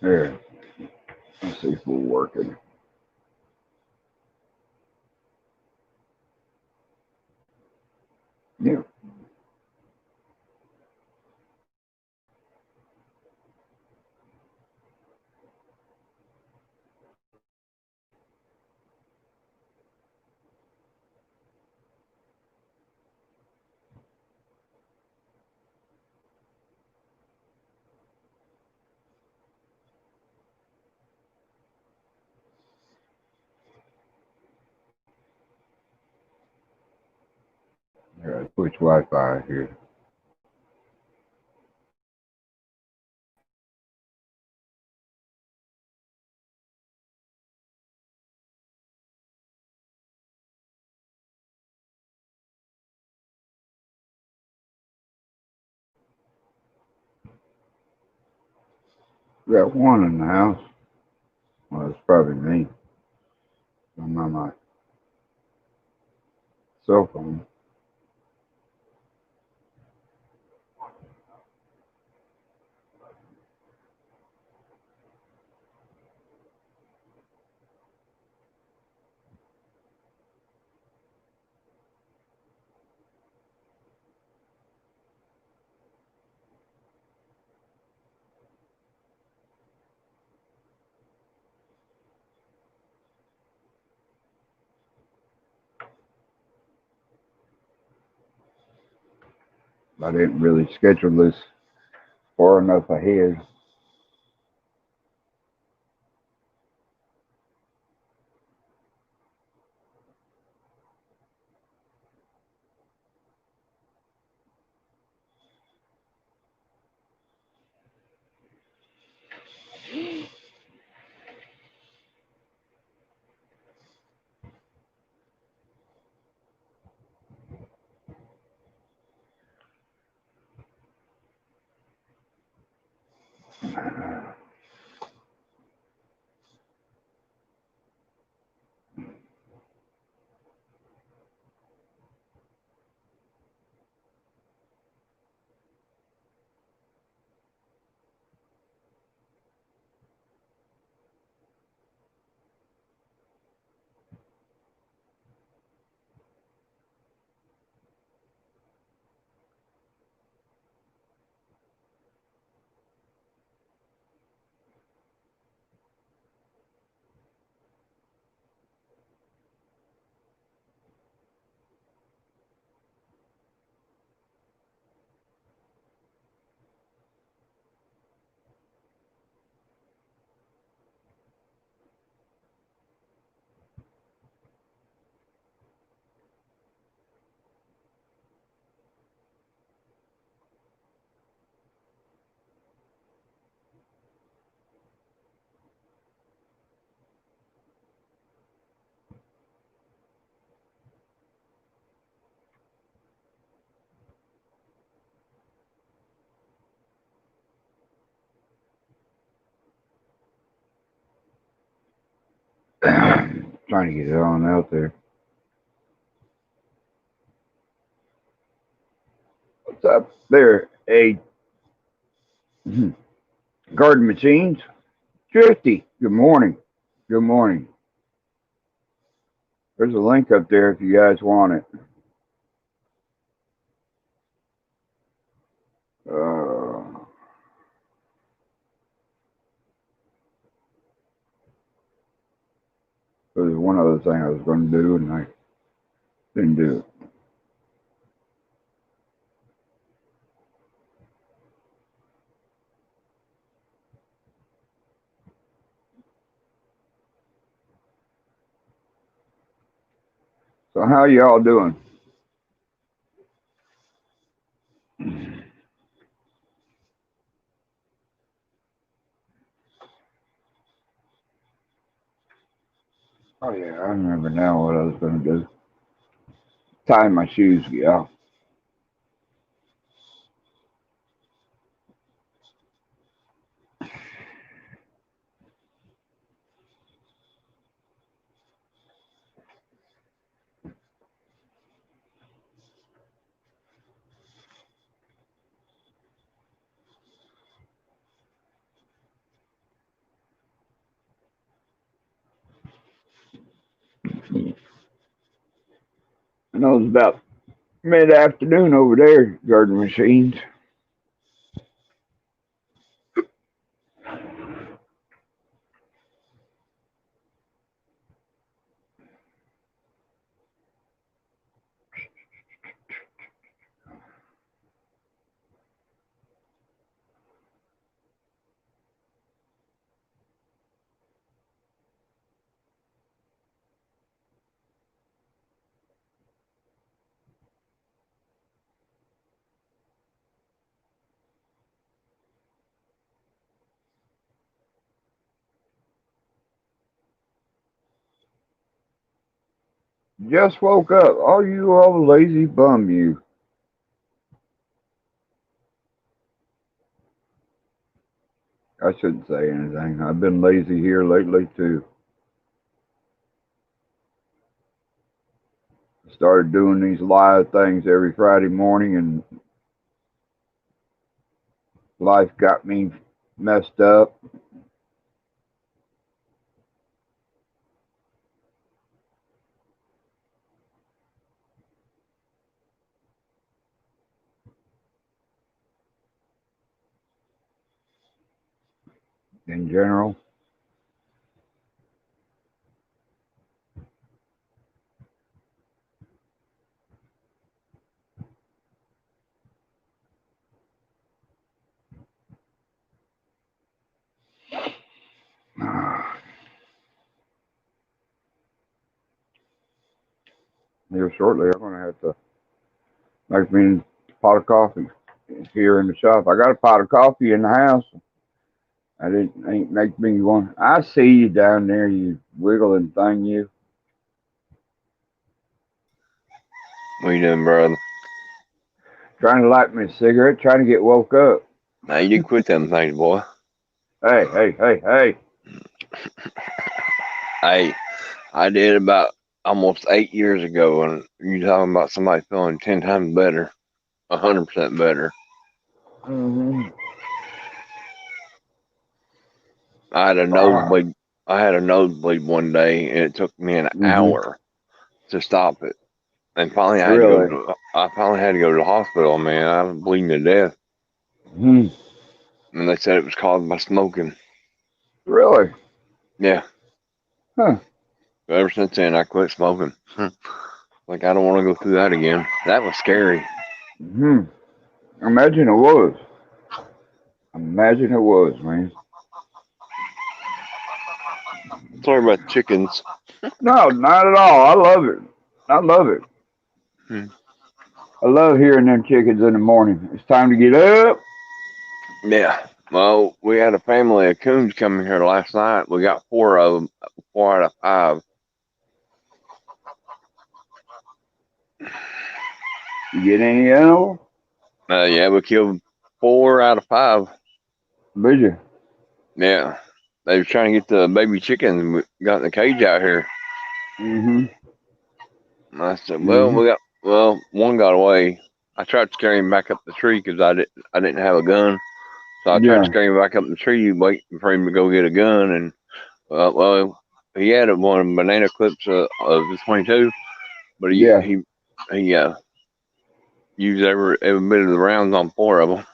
There. Let's see if we're working. Yeah. Here, I switch Wi-Fi here. We got one in the house. Well, it's probably me. I'm on my cell phone. I didn't really schedule this far enough ahead. Trying to get it on out there. What's up there? Hey, Garden Machines? Drifty. Good morning. Good morning. There's a link up there if you guys want it. Uh, there's one other thing I was going to do and I didn't do it. So how y'all doing? Oh yeah, I remember now what I was going to do. Tie my shoes, yeah. know it's about mid-afternoon over there, garden machines. Just woke up. Oh, you old lazy bum, you. I shouldn't say anything. I've been lazy here lately, too. Started doing these live things every Friday morning, and life got me messed up. In general. Here shortly, I'm gonna have to make me a pot of coffee here in the shop. I got a pot of coffee in the house. I didn't ain't make me one. I see you down there, you wiggling thing, you What you doing, brother? trying to light me a cigarette, trying to get woke up. Now you quit them things, boy. Hey, hey, hey, hey. Hey, I did about almost 8 years ago, and you talking about somebody feeling 10 times better, 100% better. Mm-hmm. I had a nosebleed. I had a nosebleed one day, and it took me an Mm-hmm. hour to stop it. And finally, I had to go. Really? I finally had to go to the hospital. Man, I was bleeding to death, Hmm. and they said it was caused by smoking. Really? Yeah. Huh. But ever since then, I quit smoking. Like I don't want to go through that again. That was scary. Hmm. Imagine it was. Imagine it was, man. Sorry about chickens. No, not at all. I love it. I love it. Hmm. I love hearing them chickens in the morning. It's time to get up. Yeah. Well, we had a family of coons coming here last night. We got four of them, 4 out of 5. You get any animal? Yeah, we killed 4 out of 5. Did you? Yeah. They were trying to get the baby chickens we got in the cage out here. Mm-hmm. And I said, well, Mm-hmm. one got away. I tried to carry him back up the tree because I didn't have a gun. So I tried Yeah. to carry him back up the tree, waiting for him to go get a gun. And, well, he had one of the banana clips of the 22, but Yeah. he used every bit of the rounds on 4 of them.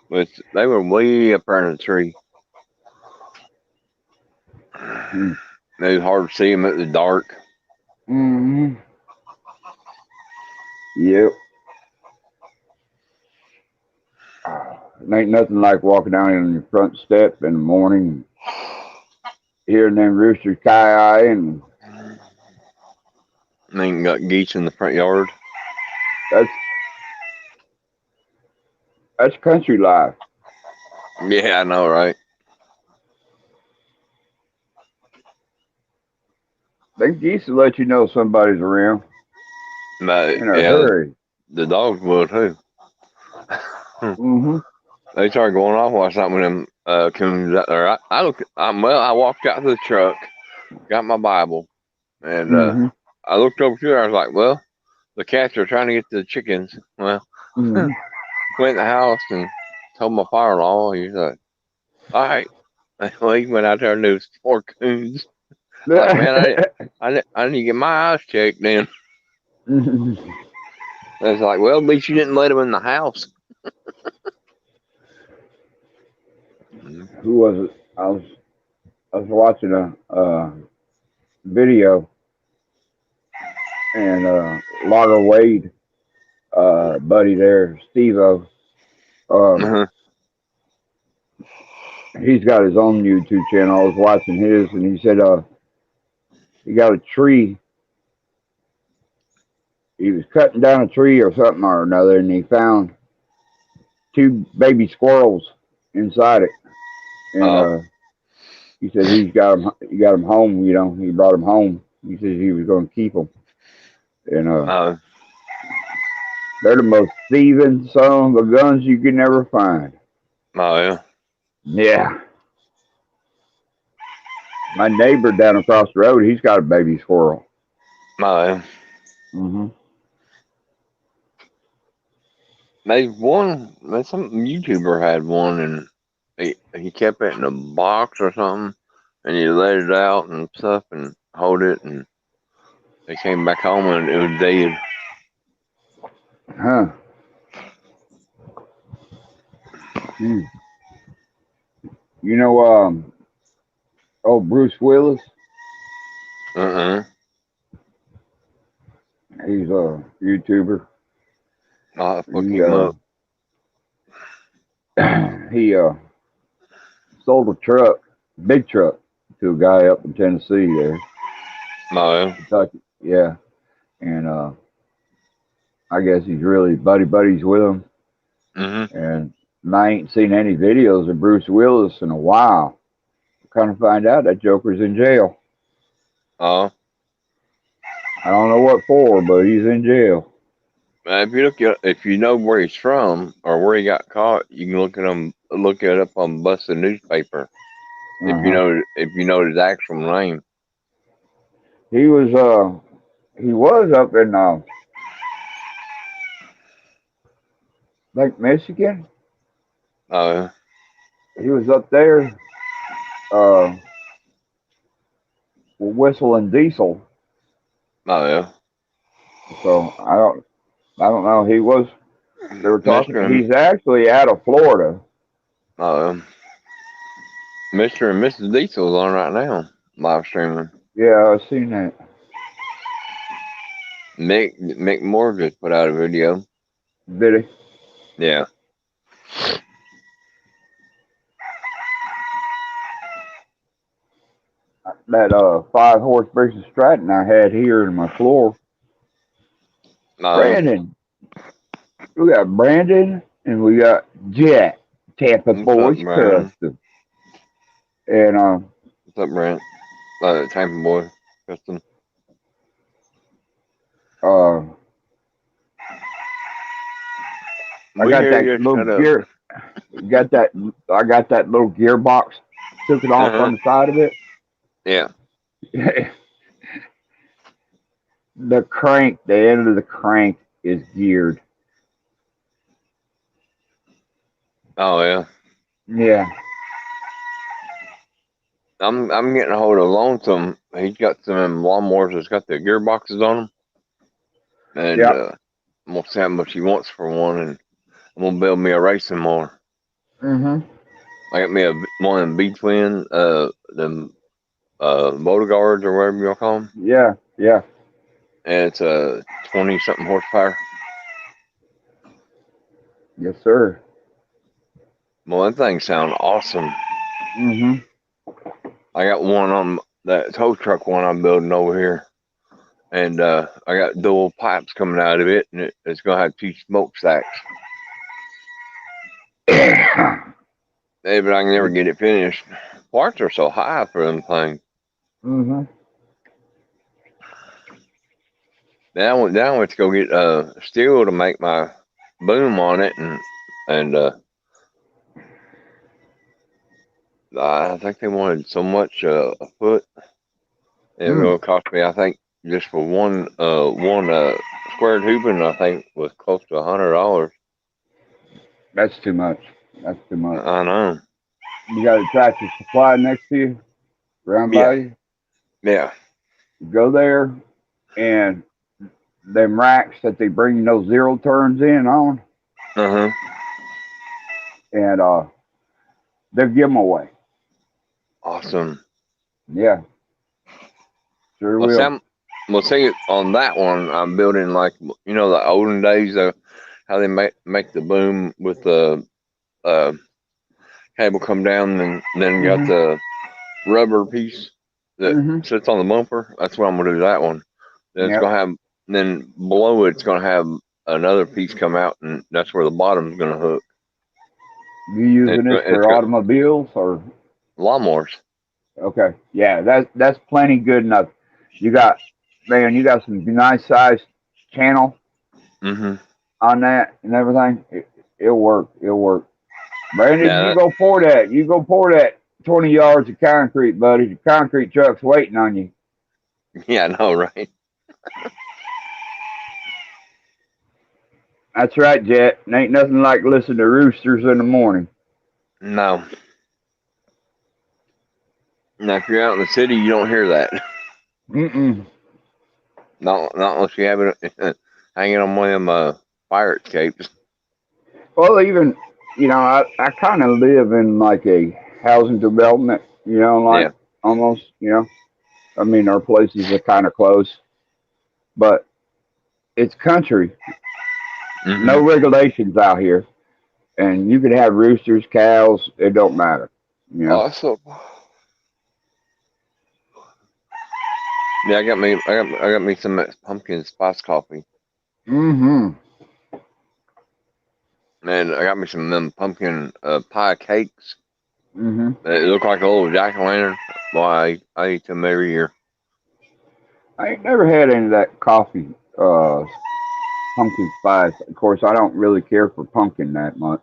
But they were way up there in the tree. It was hard to see them at the dark. Mm-hmm. Yep. It ain't nothing like walking down on your front step in the morning, hearing them roosters cry and And then got geese in the front yard. that's that's country life. Yeah, I know, right? They geese will let you know somebody's around But in a yeah, hurry. the dogs will too. Mm-hmm. They started going off while something with them coons out there. I walked out to the truck, got my Bible, and Mm-hmm. I looked over to her. I was like, well, the cats are trying to get the chickens. Well, went Mm-hmm. in the house and told my father-in-law. He's like, all right. Well, he went out there and there was 4 coons. Like, man, I need to get my eyes checked then. It's like, well, at least you didn't let him in the house. Who was it? I was watching a video, and Lager Wade, buddy there, Steve-O, Uh-huh. he's got his own YouTube channel. I was watching his, and he said he got a tree. He was cutting down a tree or something or another, and he found two baby squirrels inside it. And he said he got them home. You know, he brought them home. He said he was going to keep them. And they're the most thieving son of a guns you could never find. Oh, yeah. Yeah. My neighbor down across the road, he's got a baby squirrel. Oh, yeah. Mm-hmm. Some YouTuber had one, and he kept it in a box or something, and he let it out and stuff and hold it, and they came back home and it was dead. Huh. You know, Bruce Willis, he's a YouTuber. I'll have to look him up. He sold a truck, big truck, to a guy up in Tennessee there. Oh, yeah. Kentucky. Yeah. And I guess he's really buddies with him. Mm-hmm. And I ain't seen any videos of Bruce Willis in a while. Kind of find out that Joker's in jail. Oh. I don't know what for, but he's in jail. If you know where he's from or where he got caught, you can look it up on Busted Newspaper. If you know his actual name. He was up in Lake Michigan. He was up there with Whistle and Diesel. Oh, yeah. So I don't know. They were talking. Mr. He's actually out of Florida. Mr. and Mrs. Diesel's on right now, live streaming. Yeah, I've seen that. Mick Moore just put out a video. Did he? Yeah. That 5-horse British Stratton I had here in my floor. Brandon. We got Brandon and we got Jack, Tampa Boys Custom. And what's up, Brent? Tampa Boy Custom. I got that little gear. I got that little gearbox. Took it off on the side of it. Yeah. The end of the crank is geared. Oh, yeah. Yeah. I'm getting a hold of Lonesome. He's got some lawnmowers that's got the gearboxes on them. And I'm going to see how much he wants for one, and I'm going to build me a racing mower. Mm-hmm. I got me one of them B-Twin, them motor guards or whatever you call them. Yeah, yeah. And it's 20-something horsepower. Yes, sir. Well, that thing sounds awesome. Mm-hmm. I got one on that tow truck one I'm building over here. And I got dual pipes coming out of it, and it's going to have 2 smokestacks. Hey, but I can never get it finished. Parts are so high for them things. Mm-hmm. Now I went to go get steel to make my boom on it, and I think they wanted so much a foot. It was going to cost me, I think, just for one squared hooping, I think was close to $100. That's too much. That's too much. I know. You got a Tractor Supply next to you, around by you. Yeah. You go there, and them racks that they bring those zero turns in on, Uh huh. and they'll give them away. Awesome. Yeah, sure Well, will. Sam, well, see, on that one, I'm building like, the olden days of how they make the boom with the uh, cable come down and then got Mhm. the rubber piece that Mhm. sits on the bumper. That's what I'm gonna do that one. Then it's Yep. gonna have then below it's gonna have another piece come out, and that's where the bottom's gonna hook. You using this It's for got automobiles or? lawnmowers. Okay. Yeah, that's plenty good enough. You got, man, you got some nice sized channel Mm-hmm. on that and everything. It'll work. It'll work. Brandon, you Yeah, go pour that. You go pour that 20 yards of concrete, buddy. The concrete truck's waiting on you. yeah, I know, right? That's right, Jet. And ain't nothing like listening to roosters in the morning. No. Now, if you're out in the city, you don't hear that. Mm-mm. Not unless you have it hanging on one of them fire escapes. Well, even, I kind of live in like a housing development, like Yeah. almost, I mean, our places are kind of close, but it's country. No Mm-hmm. regulations out here. And you could have roosters, cows, it don't matter, you know. Awesome. Yeah, I got me some pumpkin spice coffee, Mm-hmm. and I got me some pumpkin pie cakes. Mm-hmm. They look like a little jack o' lantern. Boy, I eat them every year. I ain't never had any of that coffee, pumpkin spice. Of course, I don't really care for pumpkin that much.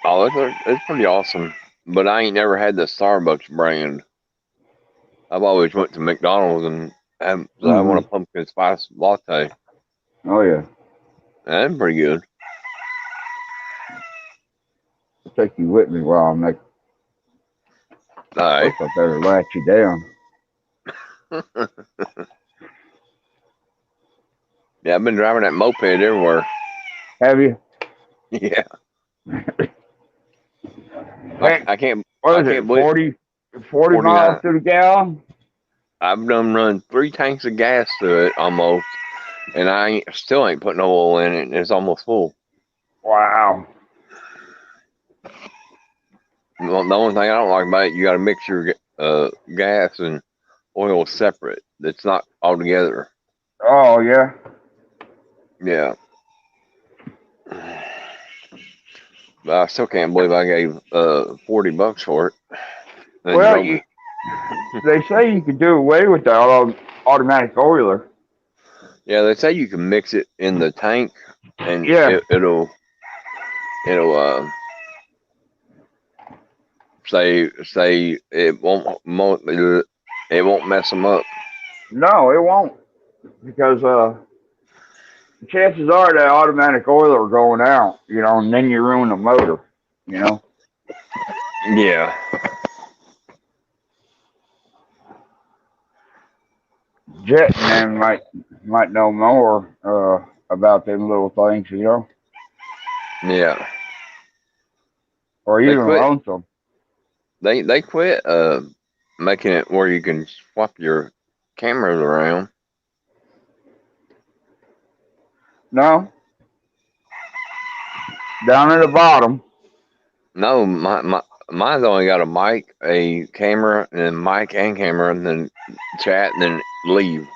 Oh, it's pretty awesome. But I ain't never had the Starbucks brand. I've always went to McDonald's and I want Mm-hmm. a pumpkin spice latte. Oh yeah. That's pretty good. I'll take you with me while I make. All right. First, I better latch you down. Yeah, I've been driving that moped everywhere. Have you? Yeah, I, Heck, I can't I what is can't it? believe 40 miles 49. to the gallon? I've done run 3 tanks of gas through it almost, and still ain't put no oil in it, and it's almost full. Wow. Well, the only thing I don't like about it, you got to mix your gas and oil separate. It's not all together. Oh yeah. Yeah. But I still can't believe I gave $40 for it and Well, drove it. they say you could do away with the automatic oiler. Yeah, they say you can mix it in the tank, and Yeah. it'll say it won't mess them up. No, it won't because chances are that automatic oiler going out, and then you ruin the motor, you know. Yeah. Jet and them might know more about them little things, Yeah. or They even quit. lonesome. They quit making it where you can swap your cameras around. No, down at the bottom. No, mine's only got a mic, a camera, and then mic and camera, and then chat, and then leave.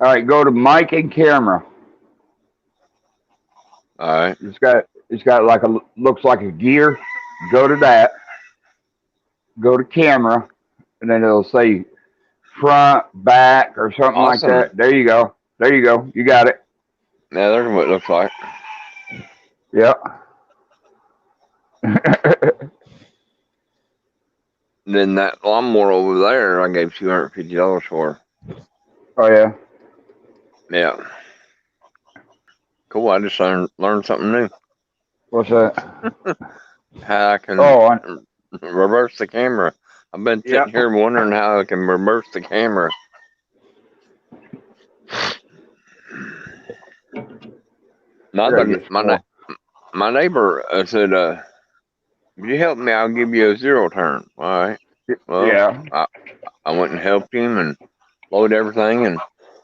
All right, go to mic and camera. All right. It's got like a looks like a gear. Go to that. Go to camera, and then it'll say front, back, or something like Awesome. that. There you go. There you go. You got it. Yeah, there's what it looks like. Yep. Then that lawnmower over there, I gave $250 for. Oh yeah. Yeah. Cool. I just learned something new. What's that? How I can Oh, reverse the camera I've been Yeah. sitting here wondering how I can reverse the camera. I gotta get some more. My neighbor said, "If you help me, I'll give you a zero turn." All right. Well, Yeah. I went and helped him and loaded everything, and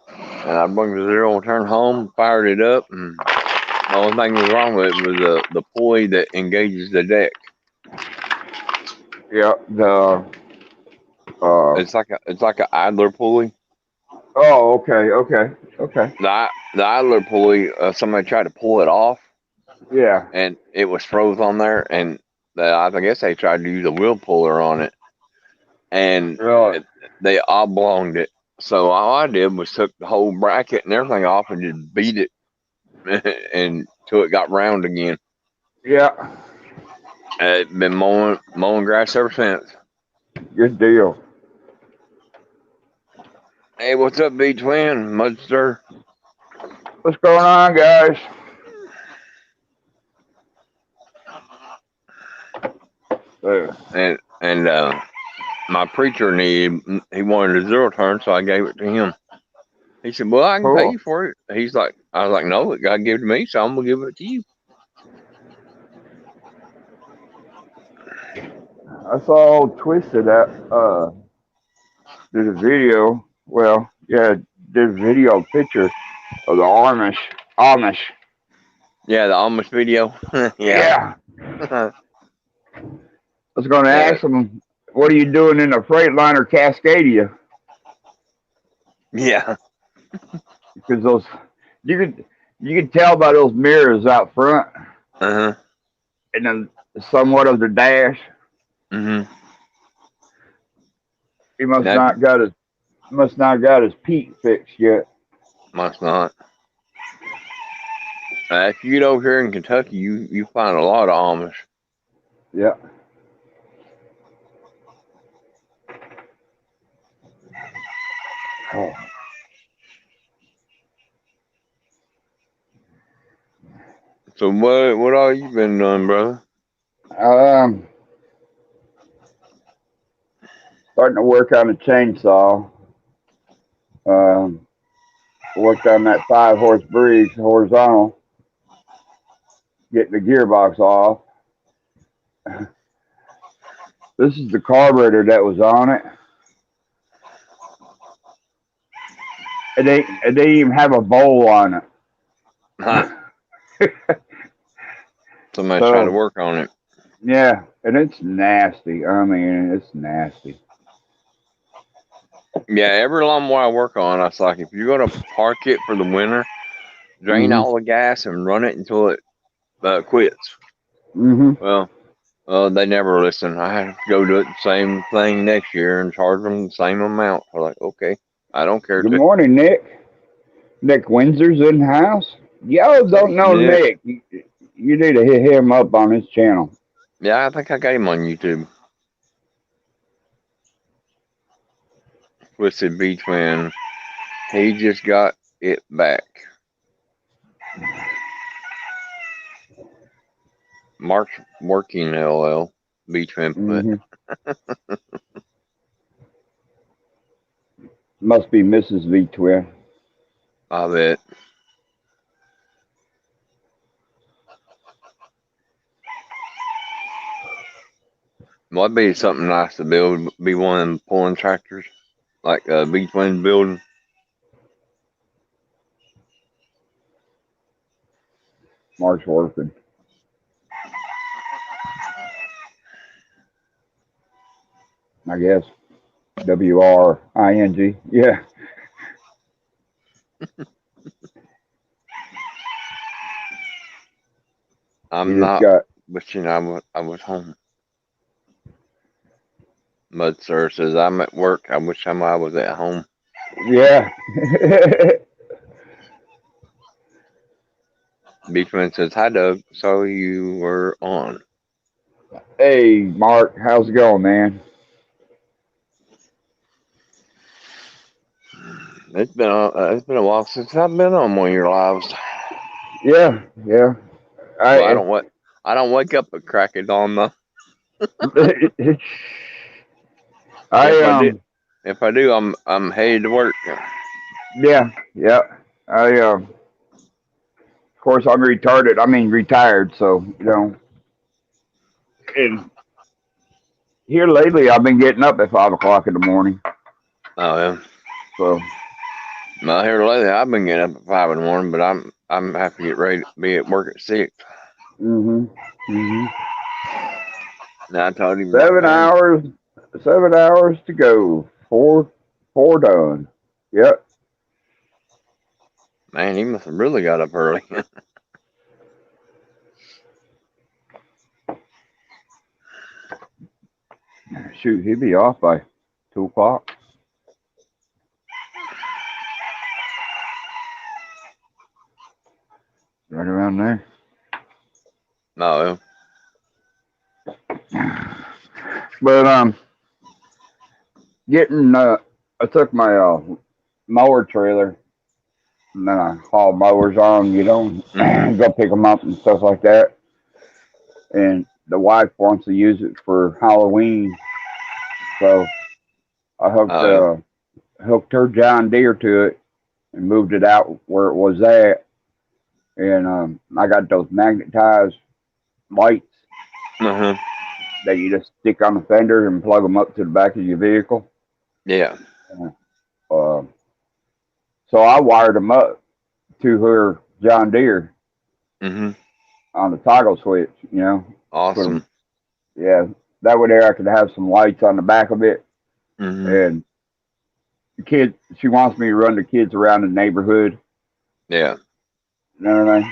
I brought the zero turn home, fired it up, and the only thing was wrong with it was the pulley that engages the deck. Yeah. It's like a idler pulley. Oh, okay. Okay. The idler pulley, somebody tried to pull it off, Yeah. and it was froze on there, and I guess they tried to use a wheel puller on it, and Really? they oblonged it. So all I did was took the whole bracket and everything off and just beat it until it got round again. Yeah. It's been mowing grass ever since. Good deal. Hey, what's up, B Twin, Mudster? What's going on, guys? And my preacher he wanted a zero turn, so I gave it to him. He said, "Well, I can pay you for it." I was like, "No, God gave it to me, so I'm gonna give it to you." I saw old Twisted that did a video. Well, yeah, did a video picture of the Amish. Yeah, the Amish video. Yeah. Yeah. I was going to ask him, what are you doing in a Freightliner Cascadia? Yeah. Because those, you could tell by those mirrors out front, Uh-huh. and then somewhat of the dash. Mm-hmm. He must not got his peak fixed yet. Must not. If you get over here in Kentucky, you find a lot of Amish. Yeah. Oh. So what all you been doing, brother? Starting to work on the chainsaw. Worked on that 5-horse Briggs horizontal, getting the gearbox off. This is the carburetor that was on it. It didn't even have a bowl on it. Huh. Somebody's trying to work on it. Yeah, and it's nasty. I mean, it's nasty. Yeah, every lawnmower I work on, I was like, if you're gonna park it for the winter, drain all the gas and run it until it quits. Well, they never listen. I have to go do it the same thing next year and charge them the same amount. I'm like, okay, I don't care. Good morning, Nick. Nick Windsor's in the house. Y'all don't know Nick. You need to hit him up on his channel. Yeah, I think I got him on YouTube. Twisted B Twin. He just got it back. Mark's working LL. B Twin put. Must be Mrs. V Twin. I bet. Might be something nice to build. Be one of them pulling tractors, like B Twin building. Mark's working. I guess. WRING. Yeah. I'm not wishing I was home. Mud Sir says, I'm at work. I wish I was at home. Yeah. Beachman says, hi, Doug. So you were on. Hey, Mark. How's it going, man? It's been a while since I've been on one of your lives. Yeah. I don't wake up at crack of dawn though. I If I do, I'm headed to work. yeah, yeah. I of course I'm retarded. I mean retired, so and here lately I've been getting up at 5 o'clock in the morning. Oh yeah. So Well, here lately I've been getting up at 5 in the morning, but I'm happy to get ready to be at work at 6. mhm. Mhm. Now I told him, like, 7 hours 7 hours to go. Four done. Yep. man, he must have really got up early. Shoot, he'd be off by 2 o'clock. Right around there. No, But getting I took my mower trailer and then I haul mowers on, mm-hmm. go pick them up and stuff like that. And the wife wants to use it for Halloween, so I Oh yeah. hooked her John Deere to it and moved it out where it was at. And I got those magnetized lights Uh-huh. that you just stick on the fender and plug them up to the back of your vehicle. Yeah. Uh, so I wired them up to her John Deere Mm-hmm. on the toggle switch, Put Awesome. 'em- yeah, that way there I could have some lights on the back of it. Mm-hmm. And she wants me to run the kids around the neighborhood Yeah. and everything.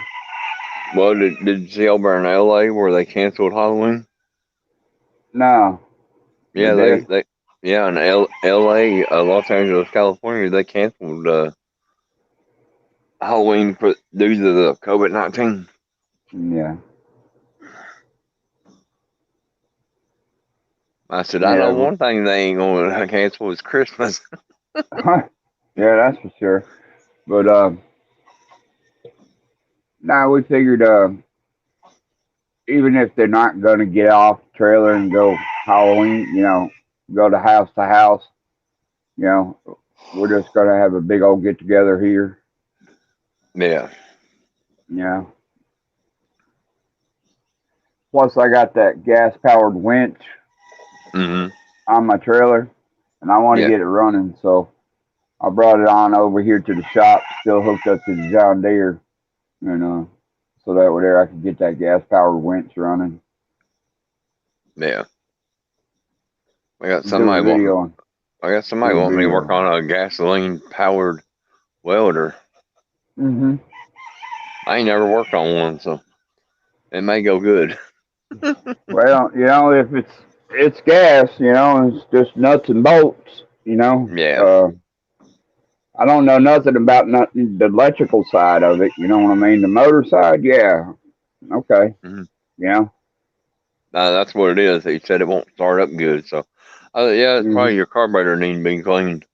Well, did you see over in LA where they canceled Halloween? No, they Yeah, did. they yeah, in LA, Los Angeles, California, they canceled Halloween due to the COVID-19. Yeah, I said, I know yeah, one thing they ain't gonna cancel is Christmas. yeah, that's for sure. But now we figured even if they're not going to get off the trailer and go Halloween, go to house, you know, we're just going to have a big old get together here. Yeah. Yeah. Plus, I got that gas powered winch Mm-hmm. on my trailer, and I want to Yeah. get it running. So I brought it on over here to the shop, still hooked up to the John Deere, and so that way there I could get that gas powered winch running. Yeah. I got Do a somebody want video. I got somebody Do a want me to work video. on a gasoline powered welder. Mhm. I ain't never worked on one, so it may go good. Well, if it's gas, it's just nuts and bolts. Yeah. I don't know nothing about the electrical side of it. You know what I mean? The motor side, yeah, okay, Mm-hmm. yeah, That's what it is. He said it won't start up good, so yeah, it's mhm, probably your carburetor need to be cleaned.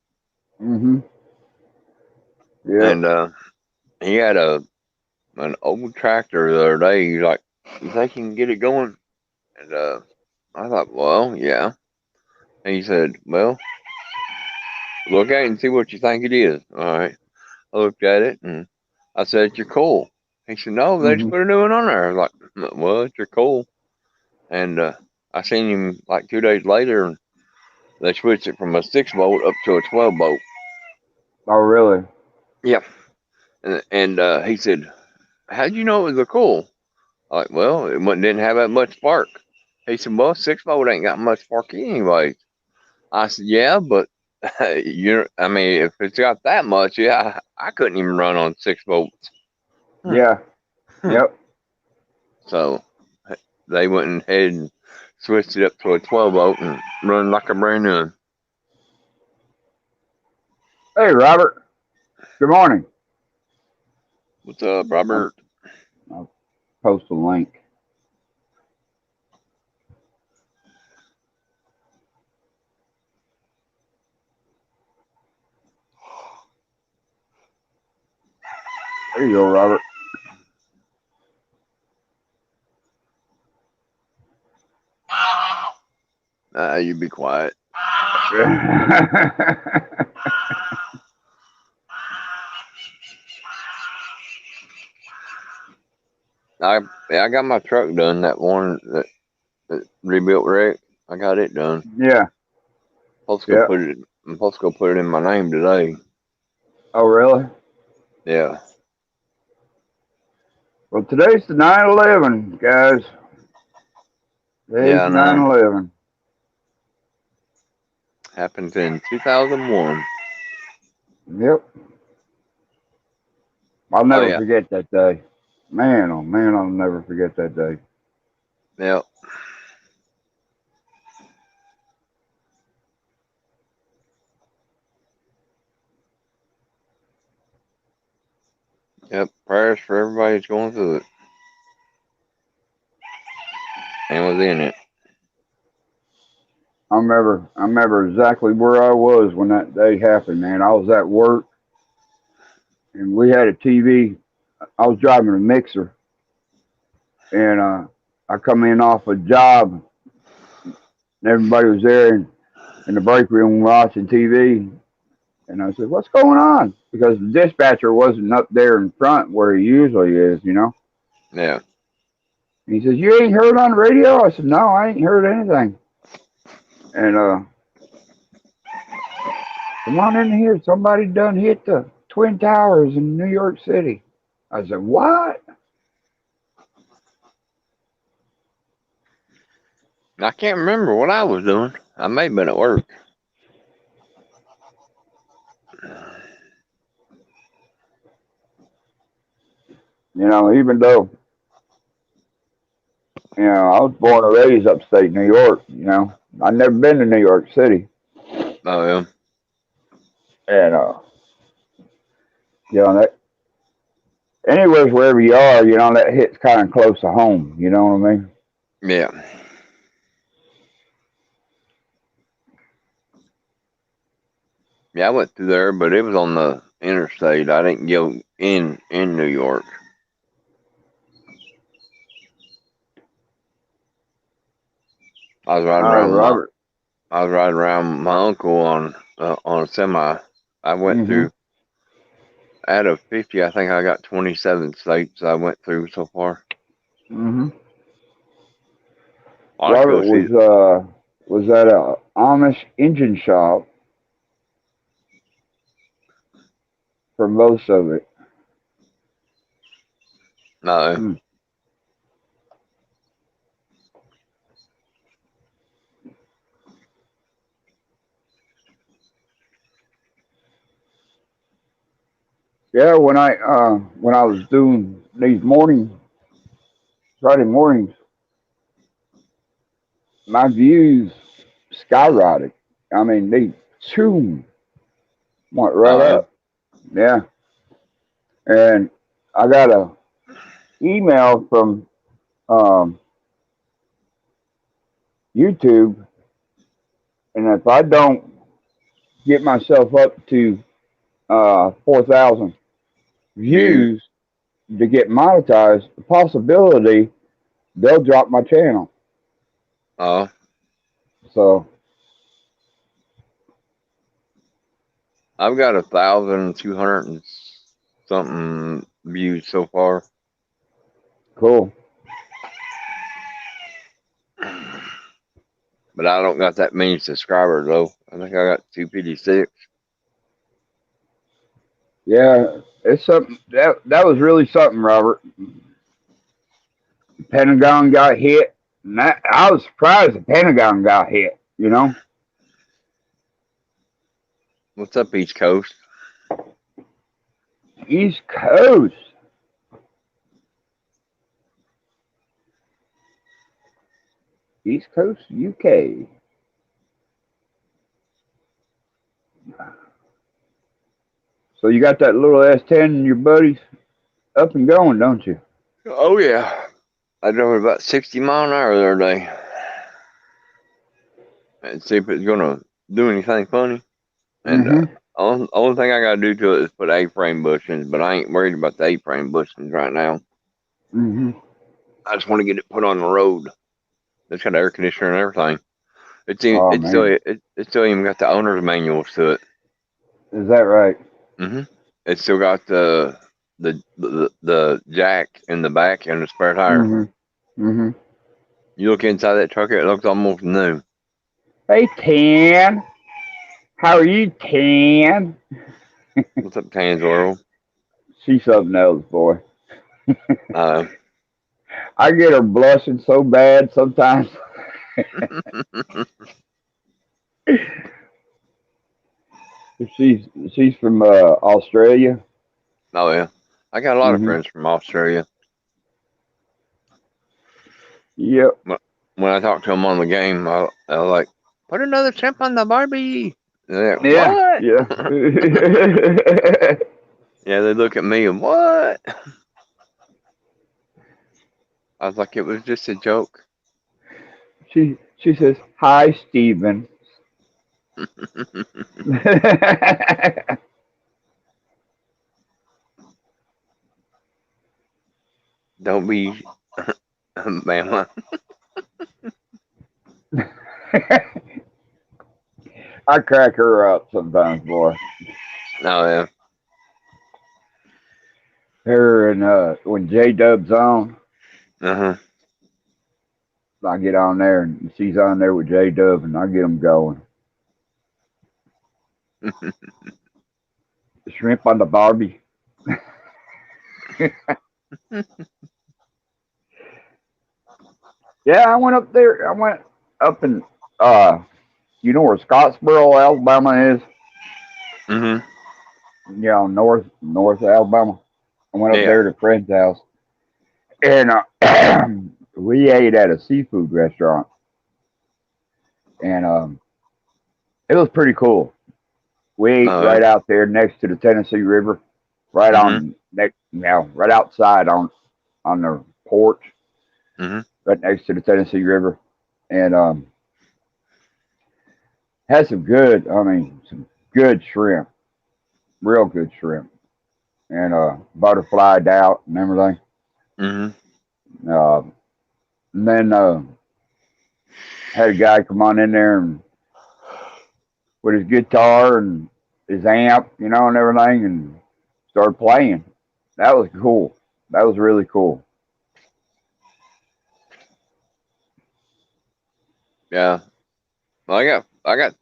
mhm, yep. And he had an old tractor the other day. He's like, "You think you can get it going?" And I thought, "Well, yeah." And he said, "Well, look at it and see what you think it is." All right. I looked at it and I said, "You're cool." He said, "No, they just Mhm. put a new one on there." I was like, "Well, it's your cool." And I seen him like 2 days later, and they switched it from a 6 volt up to a 12 volt. Oh, really? Yeah. And he said, "How'd you know it was a cool?" I'm like, "Well, didn't have that much spark." He said, "Well, 6 volt ain't got much spark anyway." I said, "Yeah, but I mean, if it's got that much, yeah, I couldn't even run on 6 volts." Yeah. Yep. So they went ahead and switched it up to a 12 volt and run like a brand new one. Hey, Robert. Good morning. What's up, I'll, Robert? I'll post a link. There you go, Robert. You be quiet. I got my truck done. That one that rebuilt wreck. I got it done. Yeah. I'm Yeah. supposed to go put it in my name today. Oh, really? Yeah. Well, today's the 9/11, guys. Today's Yeah, I the know. 9/11. Happened in 2001. Yep. I'll Oh never yeah. forget that day. Man, oh man, I'll never forget that day. Yep. Yep. Prayers for everybody that's going through it and was in it. I remember exactly where I was when that day happened, man. I was at work and we had a TV. I was driving a mixer and I come in off a job and everybody was there in the break room watching TV. And I said, "What's going on?" Because the dispatcher wasn't up there in front where he usually is, you know. Yeah. And he says, "You ain't heard on the radio?" I said, "No, I ain't heard anything." And come on in here. Somebody done hit the Twin Towers in New York City. I said, "What?" I can't remember what I was doing. I may have been at work. You know, even though, I was born and raised upstate New York, I've never been to New York City. Oh yeah. And, that anywhere wherever you are, that hits kind of close to home. You know what I mean? Yeah. Yeah, I went through there, but it was on the interstate. I didn't go in New York. I was riding All right, around with my Robert. I was riding around with my uncle on a semi. I went Mm-hmm. through out of 50. I think I got 27 states I went through so far. Mm-hmm. I like to Robert go see. was at a Amish engine shop for most of it. No, Mm. Yeah, when I was doing these Friday mornings, my views skyrocketed. I mean, they zoom went right no. up. Yeah, and I got a email from um, YouTube, and if I don't get myself up to 4,000 Views. views to get monetized, the possibility they'll drop my channel. Oh, So I've got 1,200 and something views so far. cool. But I don't got that many subscribers though. I think I got 256. Yeah, it's something that was really something, Robert. The Pentagon got hit, and I was surprised the Pentagon got hit. What's up, East Coast? East Coast. East Coast, UK. So you got that little S10 and your buddies up and going, don't you? Oh yeah. I drove about 60 mile an hour the other day and see if it's gonna do anything funny. And Mm-hmm. only thing I gotta do to it is put A-frame bushings, but I ain't worried about the A-frame bushings right now. Mm-hmm. I just want to get it put on the road. It's got air conditioner and everything. Oh It's still man, it's still even got the owner's manuals to it. is that right? Hmm. It's still got the jack in the back and the spare tire. Mm-hmm. Mm-hmm. You look inside that truck, it looks almost new. Hey, Tan. How are you, Tan? What's up, Tansworld? She's something else, boy. Uh, I get her blushing so bad sometimes. She's she's from Australia. oh yeah, I got a lot of Mm-hmm. friends from Australia. Yep. When I talked to them on the game, I was like, "Put another shrimp on the Barbie." And they're like, Yeah. what? Yeah. Yeah, they look at me and what? I was like, it was just a joke. she says hi, Stephen. Don't be, man. I crack her up sometimes, boy. No, yeah. Her and when J Dub's on, Uh-huh. I get on there and she's on there with J Dub, and I get them going. Shrimp on the Barbie. Yeah, I went up there. I went up in you know where Scottsboro, Alabama is? Mm-hmm. Yeah, north Alabama. I went up Yeah. there to a friend's house, and we ate at a seafood restaurant, and it was pretty cool. We ate Oh, right out there next to the Tennessee River, right yeah. Mm-hmm. on next, right outside on the porch, Mm-hmm. right next to the Tennessee River, and had some good, I mean, some good shrimp, real good shrimp, and butterflied out and everything. Mm-hmm. Uh, and then had a guy come on in there and with his guitar and his amp, you know, and everything, and started playing. That was cool. That was really cool. Yeah. Well, I got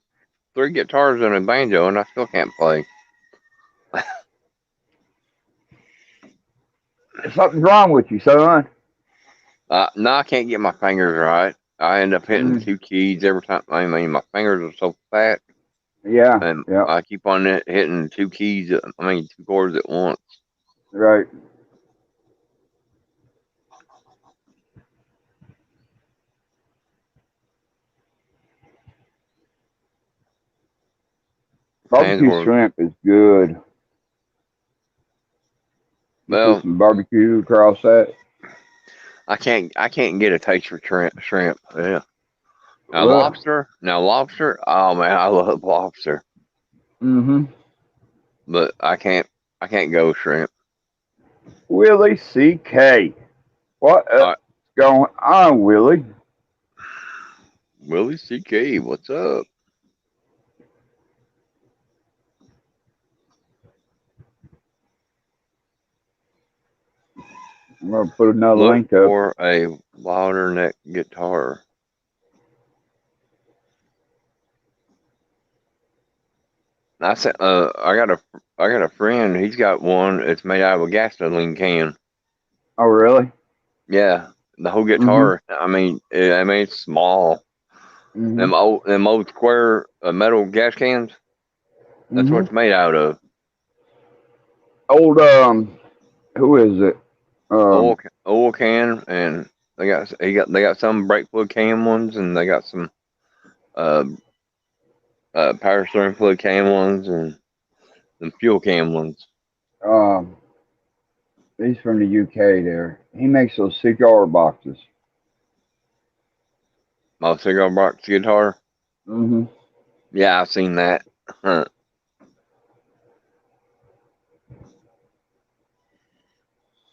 3 guitars and a banjo, and I still can't play. Something's wrong with you, son. No, I can't get my fingers right. I end up hitting Mm, 2 keys every time. I mean, my fingers are so fat, yeah, and yeah, I keep on hitting 2 keys. I mean, 2 chords at once. right. Barbecue Tansworth. shrimp is good. You put Well, some barbecue across that. I can't get a taste for shrimp. Yeah. Now Well, lobster. Now lobster. Oh man, I love lobster, mm-hmm. but I can't go shrimp. Willie C.K. What All right, going on, Willie? Willie C.K. What's up? I'm gonna put another Look link up. for a wilder neck guitar. I said, I got a friend. He's got one. It's made out of a gasoline can. Oh, really? Yeah, the whole Mm-hmm. guitar. I mean, it's small. Mm-hmm. Them old square metal gas cans. That's what Mm-hmm. it's made out of. Old who is it? Oil, Um, oil can, and they got some brake fluid can ones, and they got some uh power steering fluid can ones, and some fuel can ones. um, he's from the UK. There, he makes those cigar boxes. My cigar box guitar. Mm-hmm. Yeah, I've seen that. Huh.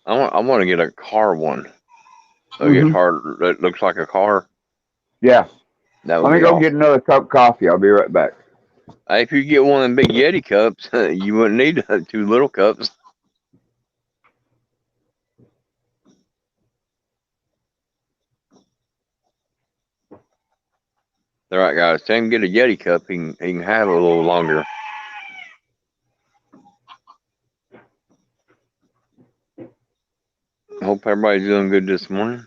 I want to get a car one. A Mm-hmm. guitar that looks like a car. Yeah. That Let would me be go get awesome. another cup of coffee. I'll be right back. Hey, if you get one of them big Yeti cups, you wouldn't need 2 little cups. All right, guys. Tell him to get a Yeti cup. He can have it a little longer. Hope everybody's doing good this morning.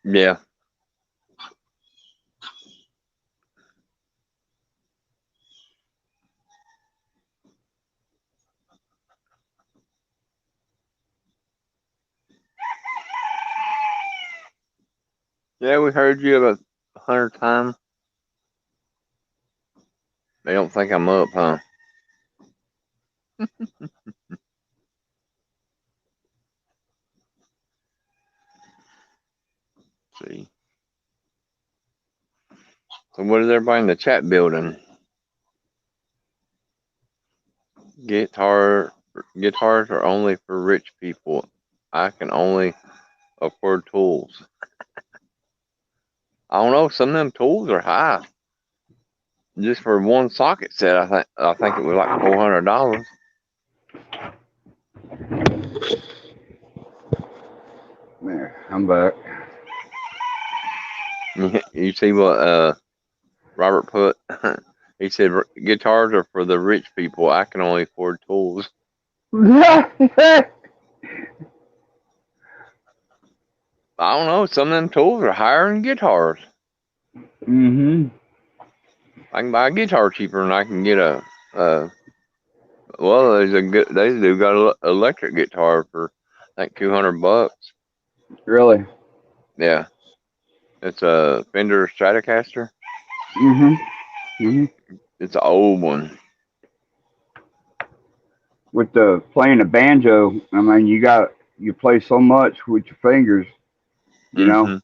Yeah. Yeah, we heard you about 100 times. They don't think I'm up, huh? Let's see. So what is everybody in the chat building? Guitars are only for rich people. I can only afford tools. I don't know. Some of them tools are high. Just for one socket set, I think it was like $400. There, I'm back. You see what Robert put? He said guitars are for the rich people. I can only afford tools. I don't know. Some of them tools are higher than guitars. Mm-hmm. I can buy a guitar cheaper than I can get a. Well, they do got an electric guitar for I think $200. Really? Yeah, it's a Fender Stratocaster. Mm-hmm. Mm-hmm. It's an old one. With the playing the banjo, I mean, you play so much with your fingers, you know, Mm-hmm.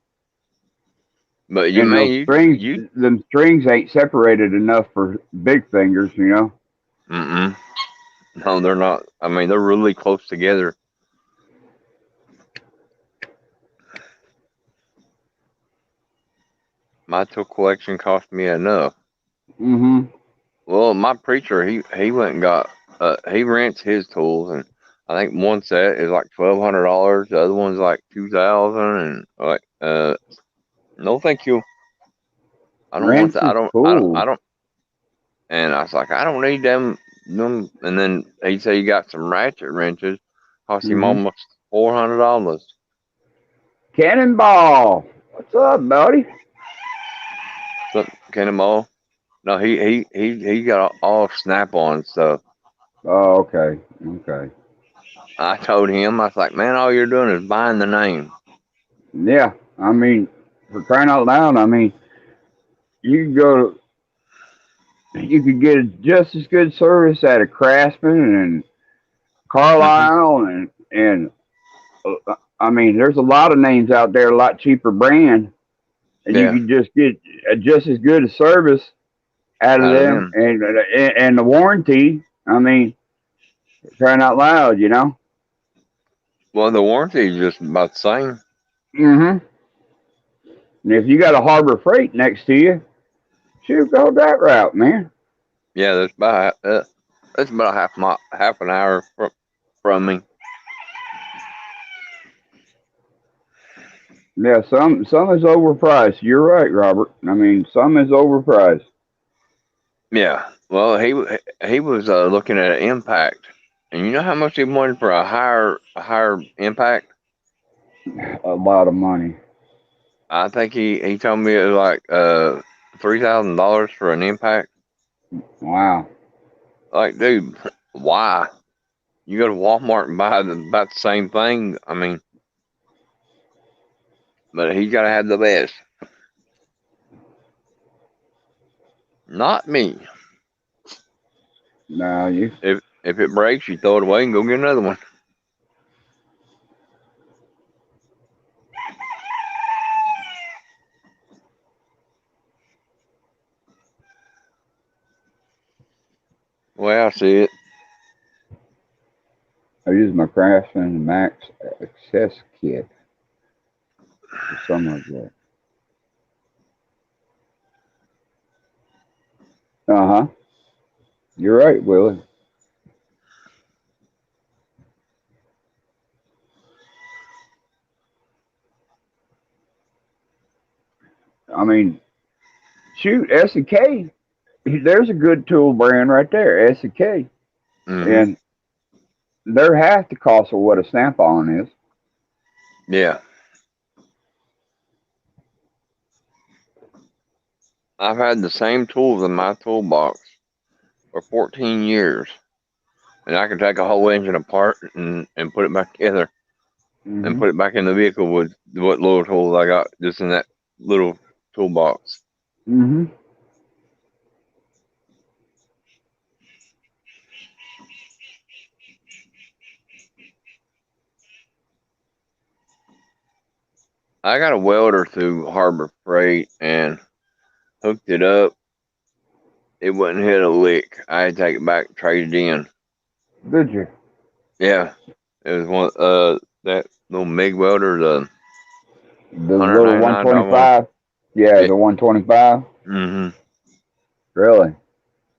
But you and man, those strings, you. them strings ain't separated enough for big fingers, you know. Mm-mm. No, they're not. I mean, they're really close together. My tool collection cost me enough. Mm-hmm. Well, my preacher, he went and got he rents his tools, and I think one set is like $1,200. The other one's like 2,000, and like no, thank you. I don't want that. Rance's I cool. don't. And I was like, I don't need them. And then he said he got some ratchet wrenches, cost him Mm-hmm. almost $400. Cannonball. What's up, buddy? So, Cannonball. No, he got all Snap-on stuff. Oh, okay. Okay. I told him, I was like, man, all you're doing is buying the name. Yeah. I mean, for crying out loud, I mean, you can go. You could get just as good service at a Craftsman and Hmm. Carlisle and I mean, there's a lot of names out there, a lot cheaper brand, and you Yeah, can just get just as good a service out of out of them, them. and the warranty. I mean, crying out loud, you know. Well, the warranty is just about the same. Mm-hmm. And if you got a Harbor Freight next to you, shoot, go that route, man. Yeah, that's about half an hour from me. Yeah, some is overpriced. You're right, Robert. I mean, some is overpriced. Yeah. Well, he was looking at an impact, and you know how much he wanted for a higher impact? A lot of money. I think he told me it was like $3,000 for an impact. Wow. Like, dude, why? You go to Walmart and buy about the same thing. I mean, but he's got to have the best. Not me. Now you. If it breaks, you throw it away and go get another one. Well, I see it. I use my Craftsman Max Access Kit or something like that. Uh huh. You're right, Willie. I mean, shoot, S&K. There's a good tool brand right there, S&K, Hmm. and they're half the cost of what a Snap-on is. Yeah. I've had the same tools in my toolbox for 14 years, and I can take a whole engine apart and put it back together and Hmm. put it back in the vehicle with what little tools I got just in that little toolbox. Hmm. I got a welder through Harbor Freight and hooked it up. It wouldn't hit a lick. I had to take it back, trade it in. Did you? Yeah, it was one that little MIG welder, the The little $199 one. 125? Yeah, Yeah. the 125. Hmm. Really?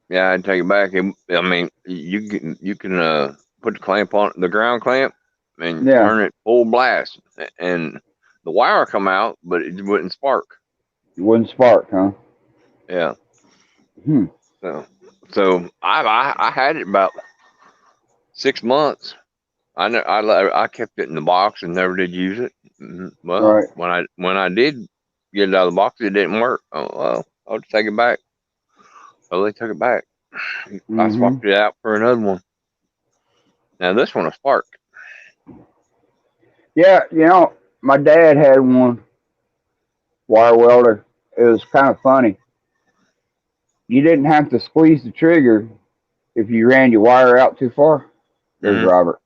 Yeah, I'd take it back. I mean, you can put the clamp on the ground clamp and Yeah. turn it full blast, and the wire come out, but it wouldn't spark. It wouldn't spark, huh? Yeah. Hmm. So I had it about 6 months. I kept it in the box and never did use it. Well, Right. when I did get it out of the box, it didn't work. Oh well, I'll just take it back. So they took it back. I Hmm. swapped it out for another one. Now this one will spark. Yeah, my dad had one wire welder. It was kind of funny. You didn't have to squeeze the trigger if you ran your wire out too far. There's Hmm. Robert.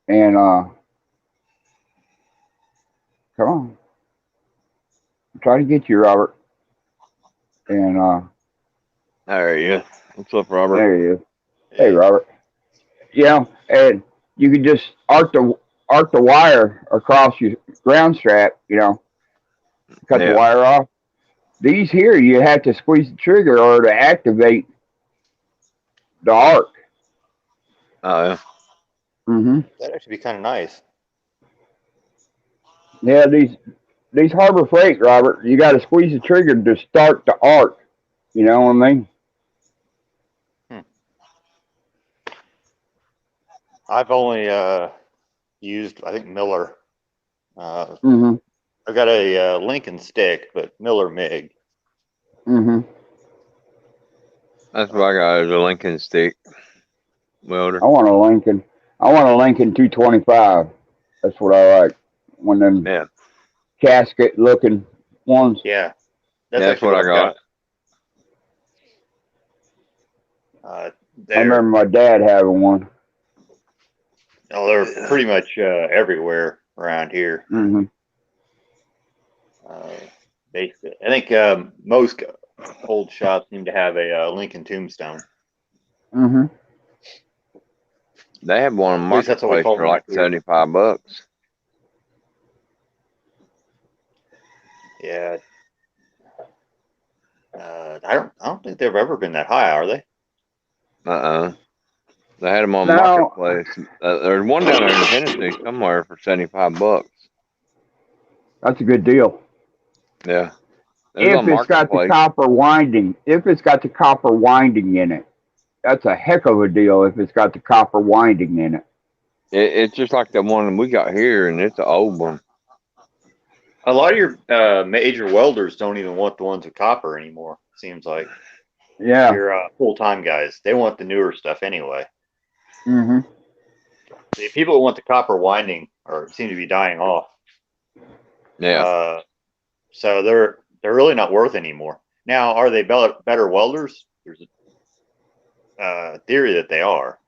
And come on, try to get you, Robert. And There you go. What's up, Robert? there he is. Hey, Hey, Robert. And you could just arc the wire across your ground strap. Cut the Yeah. wire off. These here, you have to squeeze the trigger or to activate the arc. Oh yeah. Hmm. that'd actually be kind of nice. Yeah, these Harbor Freight, Robert, you got to squeeze the trigger to start the arc. You know what I mean? Hmm. I've only used, I think, Miller. Uh, Hmm. I've got a Lincoln stick, but Miller MIG. Hmm. That's what I got is a Lincoln stick welder. I want a Lincoln. I want a Lincoln 225. That's what I like. One of them Yeah. casket looking ones. Yeah, that's That's actually what I what I've got. got. I They're remember my dad having one. they're pretty much everywhere around here. Hmm. Uh, basically, I think most old shops seem to have a Lincoln Tombstone. Hmm. They have one on At least that's what we Marketplace call for them like up here. $75. Yeah, I don't think they've ever been that high, are they? Uh-uh. They had them on Now, Marketplace. There's one down there in Tennessee somewhere for $75. that's a good deal. Yeah. It was If on it's got the Marketplace. copper winding, if it's got the copper winding in it, that's a heck of a deal. If it's got the copper winding in it. It's just like the one we got here, and it's an old one. A lot of your major welders don't even want the ones with copper anymore. Seems like Yeah. your full-time guys, they want the newer stuff anyway. Hmm. The people who want the copper winding or seem to be dying off. Yeah. So they're really not worth anymore. Now, are they better welders? There's a theory that they are.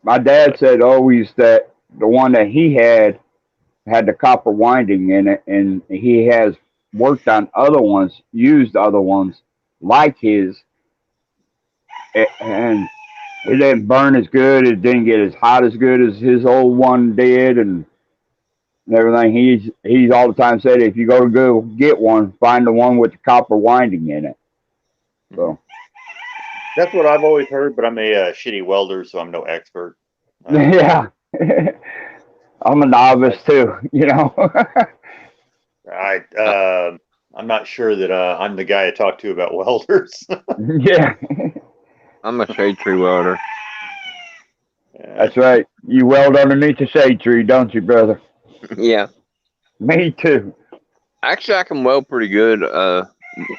My dad said always that the one that he had the copper winding in it, and he has worked on other ones, used other ones like his, and it didn't burn as good. It didn't get as hot as good as his old one did, and everything. He's all the time said if you go get one, find the one with the copper winding in it. So That's what I've always heard, but I'm a shitty welder, so I'm no expert. yeah, I'm a novice too. You know. I'm not sure that I'm the guy to talk to about welders. Yeah, I'm a shade tree welder. that's right. You weld underneath the shade tree, don't you, brother? Yeah. Me too. Actually, I can weld pretty good. I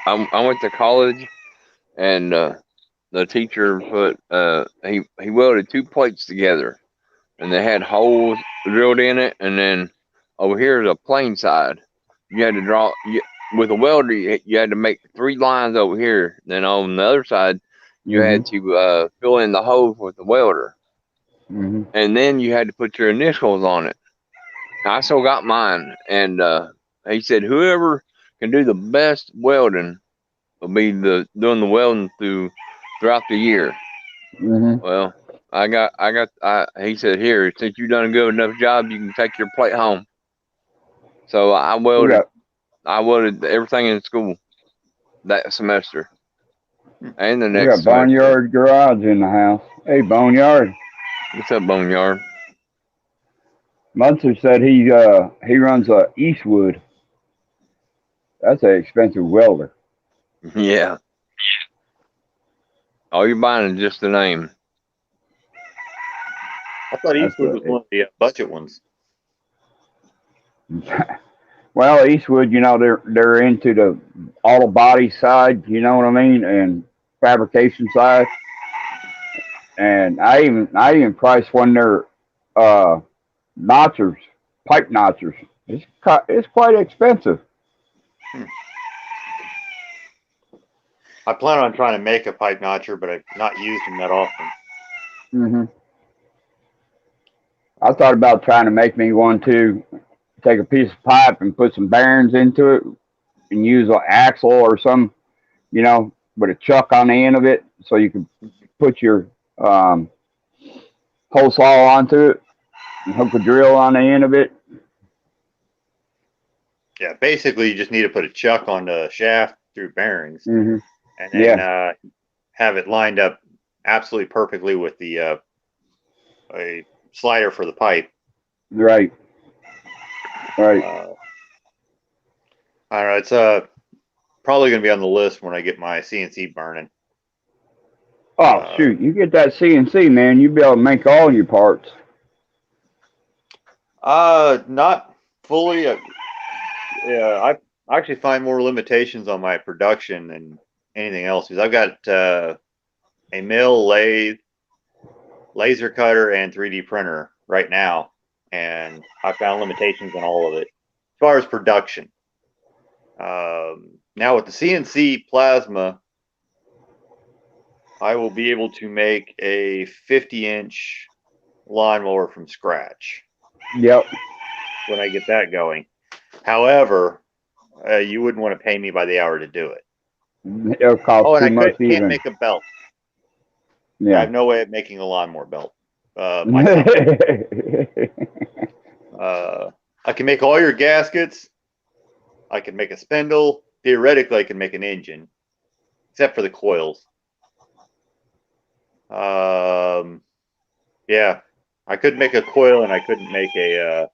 went to college, and the teacher put he welded 2 plates together, and they had holes drilled in it. And then over here is a plain side. You had to draw with a welder. You had to make 3 lines over here. Then on the other side, you had to fill in the holes with the welder, and then you had to put your initials on it. I still got mine, and he said whoever can do the best welding will be doing the welding throughout the year. Well, he said, here, since you've done a good enough job, you can take your plate home. So I welded everything in school that semester and the We next got Boneyard Garage in the house. Hey, Boneyard. What's up, Boneyard? Munster said he runs a Eastwood. That's an expensive welder. Yeah. All you're buying is just the name. I thought Eastwood was one of the budget ones. Well, Eastwood, you know, they're into the auto body side, you know what I mean, and fabrication side. And I even priced one of their notchers, pipe notchers. It's quite expensive. I plan on trying to make a pipe notcher, but I've not used them that often. I thought about trying to make me one too. Take a piece of pipe and put some bearings into it, and use an axle or some, you know, with a chuck on the end of it, so you can put your hole saw onto it and hook a drill on the end of it. Yeah, basically you just need to put a chuck on the shaft through bearings, and then have it lined up absolutely perfectly with the a slider for the pipe. Right. Right. I don't know. It's probably going to be on the list when I get my CNC burning. Oh, shoot. You get that CNC, man, you'll be able to make all your parts. Not fully. I actually find more limitations on my production than anything else, because I've got a mill, lathe, laser cutter, and 3D printer right now, and I found limitations on all of it as far as production. Now with the CNC plasma, I will be able to make a 50-inch lawnmower from scratch. Yep. When I get that going. However, you wouldn't want to pay me by the hour to do it. It'll cost and too much can't make a belt. Yeah. I have no way of making a lawnmower belt. Myself. I can make all your gaskets. I can make a spindle. Theoretically, I can make an engine, except for the coils. Yeah, I could make a coil, and I couldn't make a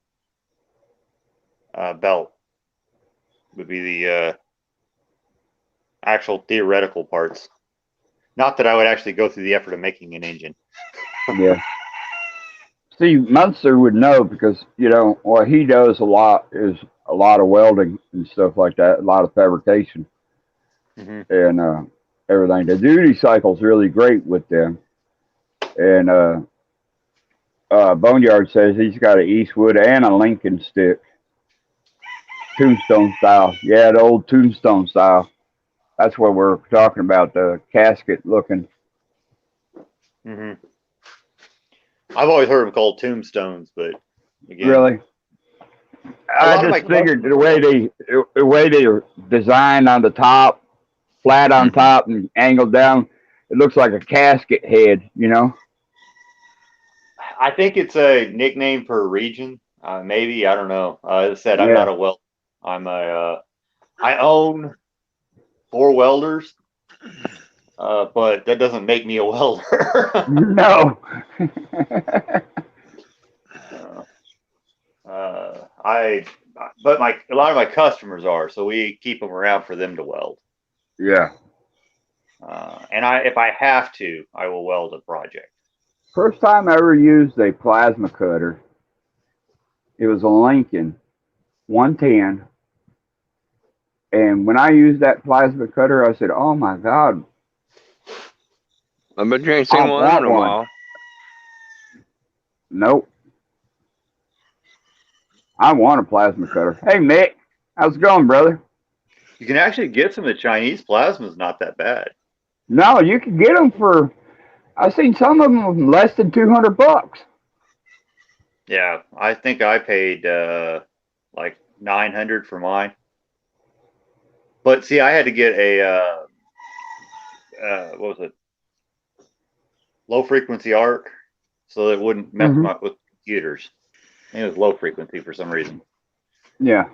belt. Would be the actual theoretical parts. Not that I would actually go through the effort of making an engine. Yeah. See, Munster would know, because, you know, what he does a lot is a lot of welding and stuff like that, a lot of fabrication and everything. The duty cycle's really great with them. And Boneyard says he's got an Eastwood and a Lincoln stick. Tombstone style. Yeah, the old Tombstone style. That's what we're talking about, the casket looking. I've always heard them called tombstones, but again, really, I just figured the way they're designed on the top, flat on top and angled down, It looks like a casket head, you know. I think it's a nickname for a region. Maybe I don't know. As I said, I'm Yeah. not a welder. I'm a. I own 4 welders, but that doesn't make me a welder. No. I, but a lot of my customers are, so we keep them around for them to weld. Yeah. And if I have to, I will weld a project. First time I ever used a plasma cutter, it was a Lincoln 110. And when I used that plasma cutter, I said, "Oh my God, I bet you ain't I seen one in want a one." while. Nope, I want a plasma cutter. Hey Mick, how's it going, brother? You can actually get some of the Chinese plasmas, not that bad. No, you can get them for. I've seen some of them less than $200. Yeah, I think I paid like 900 for mine. But see, I had to get a what was it? Low frequency arc, so it wouldn't mess Hmm. with computers. I think it was low frequency for some reason. Yeah.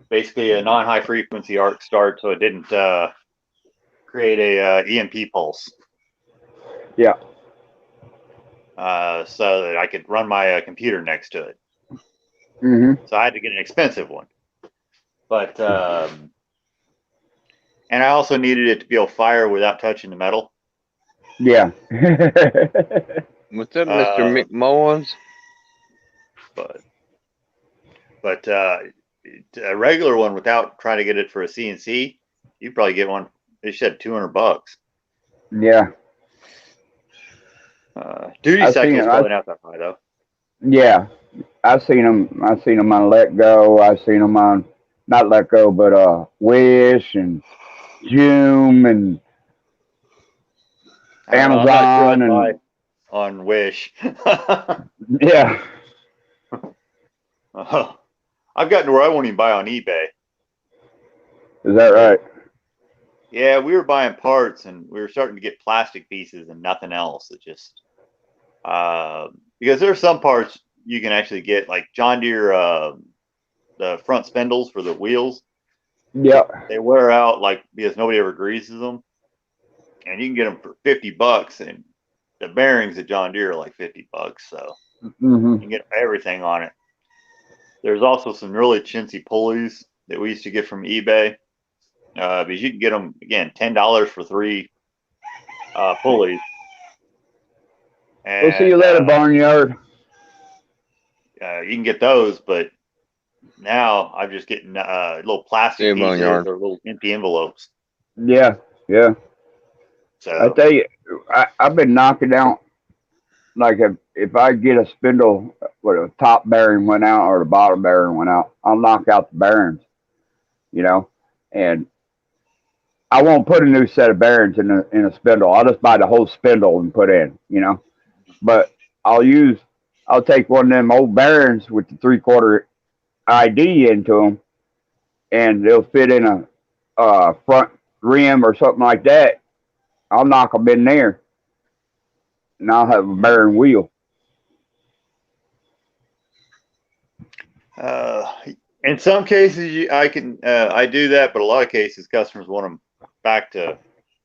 Basically, a non-high frequency arc start, so it didn't create a EMP pulse. Yeah. So that I could run my computer next to it. Hmm. So I had to get an expensive one. But and I also needed it to be able to fire without touching the metal. Yeah. What's up, Mr. McMullins? But a regular one without trying to get it for a CNC, you probably get one. They said $200. Yeah. Duty I've cycle seen is it. probably not that high though. Yeah. I've seen them. I've seen them on Let Go. I've seen them on not Let Go, but Wish and Zoom and I don't know. I'm not sure Amazon I'd buy and on Wish. yeah. I've gotten to where I won't even buy on eBay. Is that right? Yeah, we were buying parts and we were starting to get plastic pieces and nothing else. It just because there are some parts you can actually get, like John Deere, the front spindles for the wheels. Yeah. They wear out like because nobody ever greases them, and you can get them for $50. And the bearings at John Deere are like $50, so Hmm. you can get everything on it. There's also some really chintzy pulleys that we used to get from eBay. Because you can get them again $10 for 3 pulleys. And, We'll see you later, Barnyard. you can get those, but now I'm just getting little plastic pieces Barnyard. or little empty envelopes. Yeah. Yeah. So I tell you, I've been knocking out. Like if I get a spindle where the top bearing went out or the bottom bearing went out, I'll knock out the bearings, you know, and I won't put a new set of bearings in a spindle. I'll just buy the whole spindle and put in, you know. But I'll take one of them old bearings with the 3/4 ID into them, and they'll fit in a front rim or something like that. I'll knock them in there, and I'll have a bearing wheel. in some cases, I do that, but a lot of cases, customers want them back to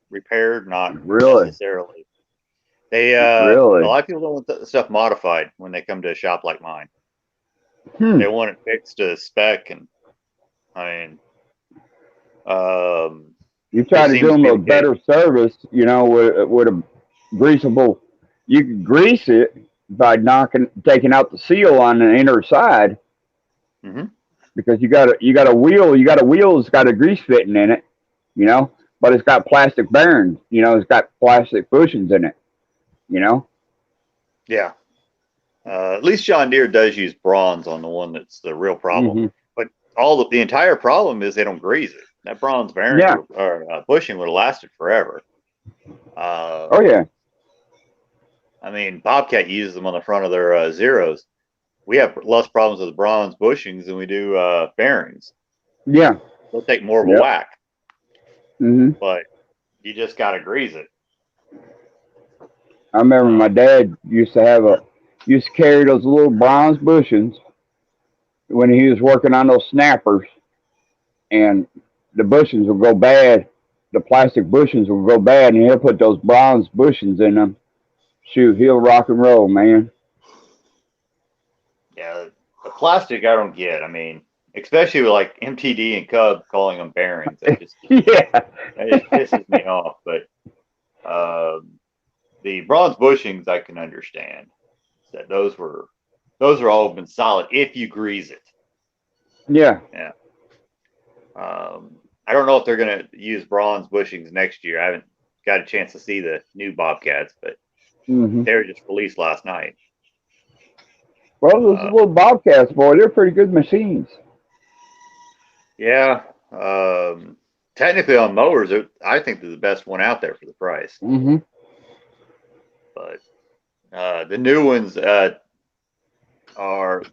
repaired, not Really, necessarily. They really. a lot of people don't want the stuff modified when they come to a shop like mine. Hmm. They want it fixed to spec, and I mean, You try to seems do to them be a the case. better service, you know, with a greasable. You can grease it by taking out the seal on the inner side, Mm-hmm. because you got a wheel that's got a grease fitting in it, you know, but it's got plastic bearings, you know, it's got plastic bushings in it, you know. Yeah. At least John Deere does use bronze on the one that's the real problem. Hmm. But the entire problem is they don't grease it. That bronze bearing Yeah. or bushing would have lasted forever. Oh yeah. I mean, Bobcat uses them on the front of their Zeros. We have less problems with bronze bushings than we do bearings. Yeah. They'll take more of a Yep. whack. hmm but you just got to grease it. I remember my dad used to carry those little bronze bushings when he was working on those snappers, and the bushings would go bad. The plastic bushings would go bad, and he'll put those bronze bushings in them. Shoot, he'll rock and roll, man. Yeah, the plastic I don't get. I mean, especially with like MTD and Cub calling them bearings. Yeah. That just pisses me off. But the bronze bushings I can understand. That those are all been solid if you grease it. Yeah. Yeah. I don't know if they're gonna use bronze bushings next year. I haven't got a chance to see the new Bobcats, but hmm they were just released last night. Well, those little Bobcats, boy, they're pretty good machines. Yeah. Technically on mowers, I think they're the best one out there for the price. hmm But the new ones they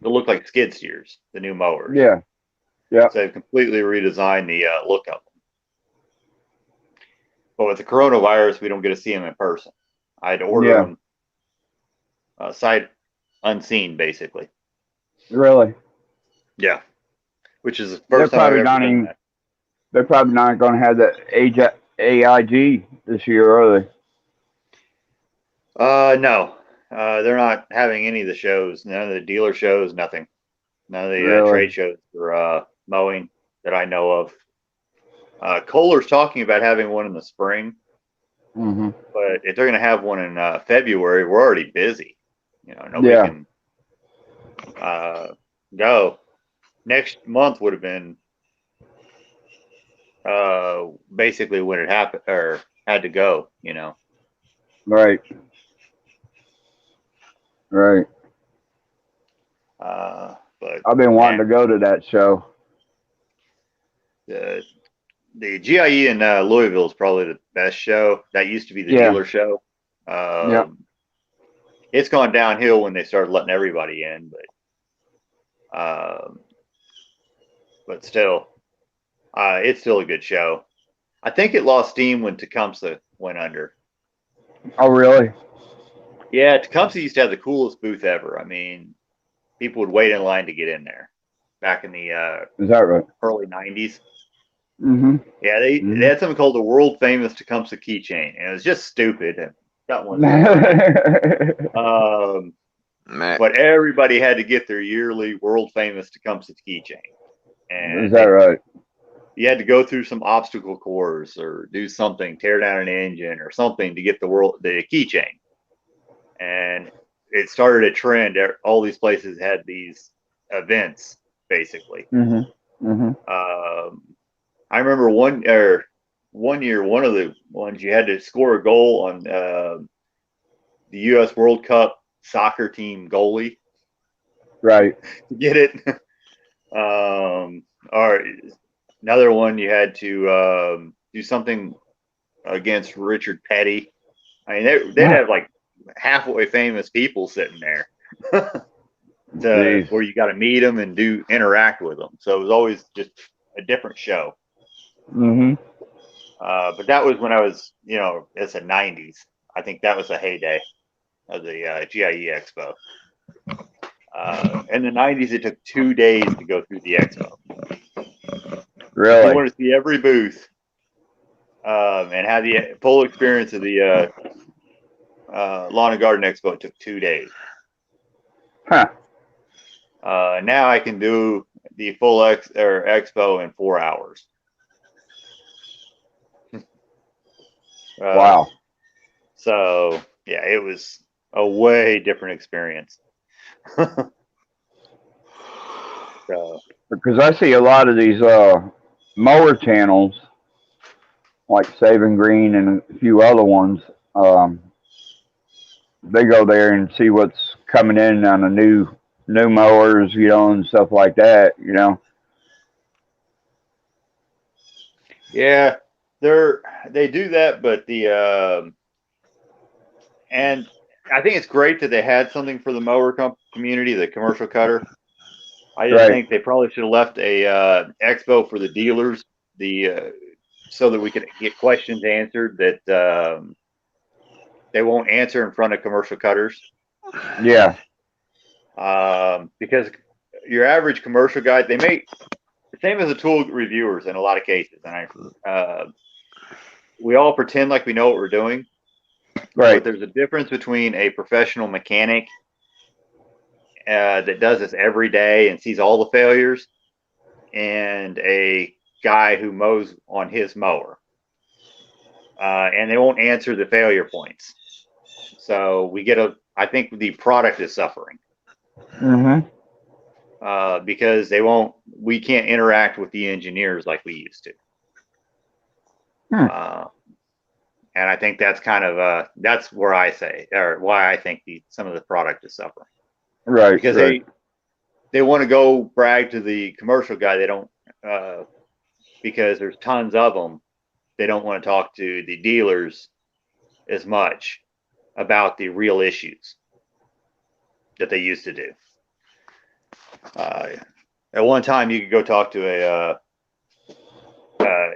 look like skid steers, the new mowers. Yeah. Yeah. So they've completely redesigned the look of them. But with the coronavirus, we don't get to see them in person. I had to order them sight unseen, basically. Really? Yeah. Which is the first time I've ever done that. They're probably not going to have that AIG this year, are they? No. They're not having any of the shows. None of the dealer shows, nothing. None of the Really? trade shows for mowing that I know of. Kohler's talking about having one in the spring. Mm-hmm. But if they're going to have one in February, we're already busy. You know, nobody can go. Next month would have been basically when it happened or had to go. You know. Right. Right. But I've been wanting to go to that show. The GIE in Louisville is probably the best show. That used to be the dealer show. It's gone downhill when they started letting everybody in, but still, it's still a good show. I think it lost steam when Tecumseh went under. Oh, really? Yeah, Tecumseh used to have the coolest booth ever. I mean, people would wait in line to get in there back in the is that right? Early 90s. Mm-hmm. Yeah, they had something called the world famous Tecumseh keychain, and it was just stupid. Got one. But everybody had to get their yearly world famous Tecumseh keychain. And is that right? You had to go through some obstacle course or do something, tear down an engine or something to get the keychain. And it started a trend. All these places had these events, basically. Mm-hmm. Mm-hmm. I remember one year, one of the ones you had to score a goal on the U.S. World Cup soccer team goalie. Right. To get it. Or another one you had to do something against Richard Petty. I mean, they'd have like halfway famous people sitting there where you got to meet them and interact with them. So it was always just a different show. Mm-hmm. But that was when I was, it's the 90s. I think that was the heyday of the GIE Expo. In the 90s, it took 2 days to go through the expo. Really? You want to see every booth and have the full experience of the Lawn and Garden Expo. It took 2 days. Huh. Now I can do the full expo in 4 hours. Wow. So yeah, it was a way different experience. Because I see a lot of these mower channels, like Saving Green and a few other ones. They go there and see what's coming in on the new mowers, and stuff like that. Yeah, they do that, but and I think it's great that they had something for the mower community, the commercial cutter. I just think they probably should have left a expo for the dealers, the so that we could get questions answered that they won't answer in front of commercial cutters. Yeah. Because your average commercial guy, they may, the same as the tool reviewers in a lot of cases, and we all pretend like we know what we're doing. Right. But there's a difference between a professional mechanic that does this every day and sees all the failures, and a guy who mows on his mower. And they won't answer the failure points. So I think the product is suffering. Mm-hmm. Because we can't interact with the engineers like we used to. And I think that's kind of, that's where I say, or why I think some of the product is suffering. Right. Because right. they want to go brag to the commercial guy. They don't, because there's tons of them. They don't want to talk to the dealers as much about the real issues that they used to do. At one time, you could go talk to a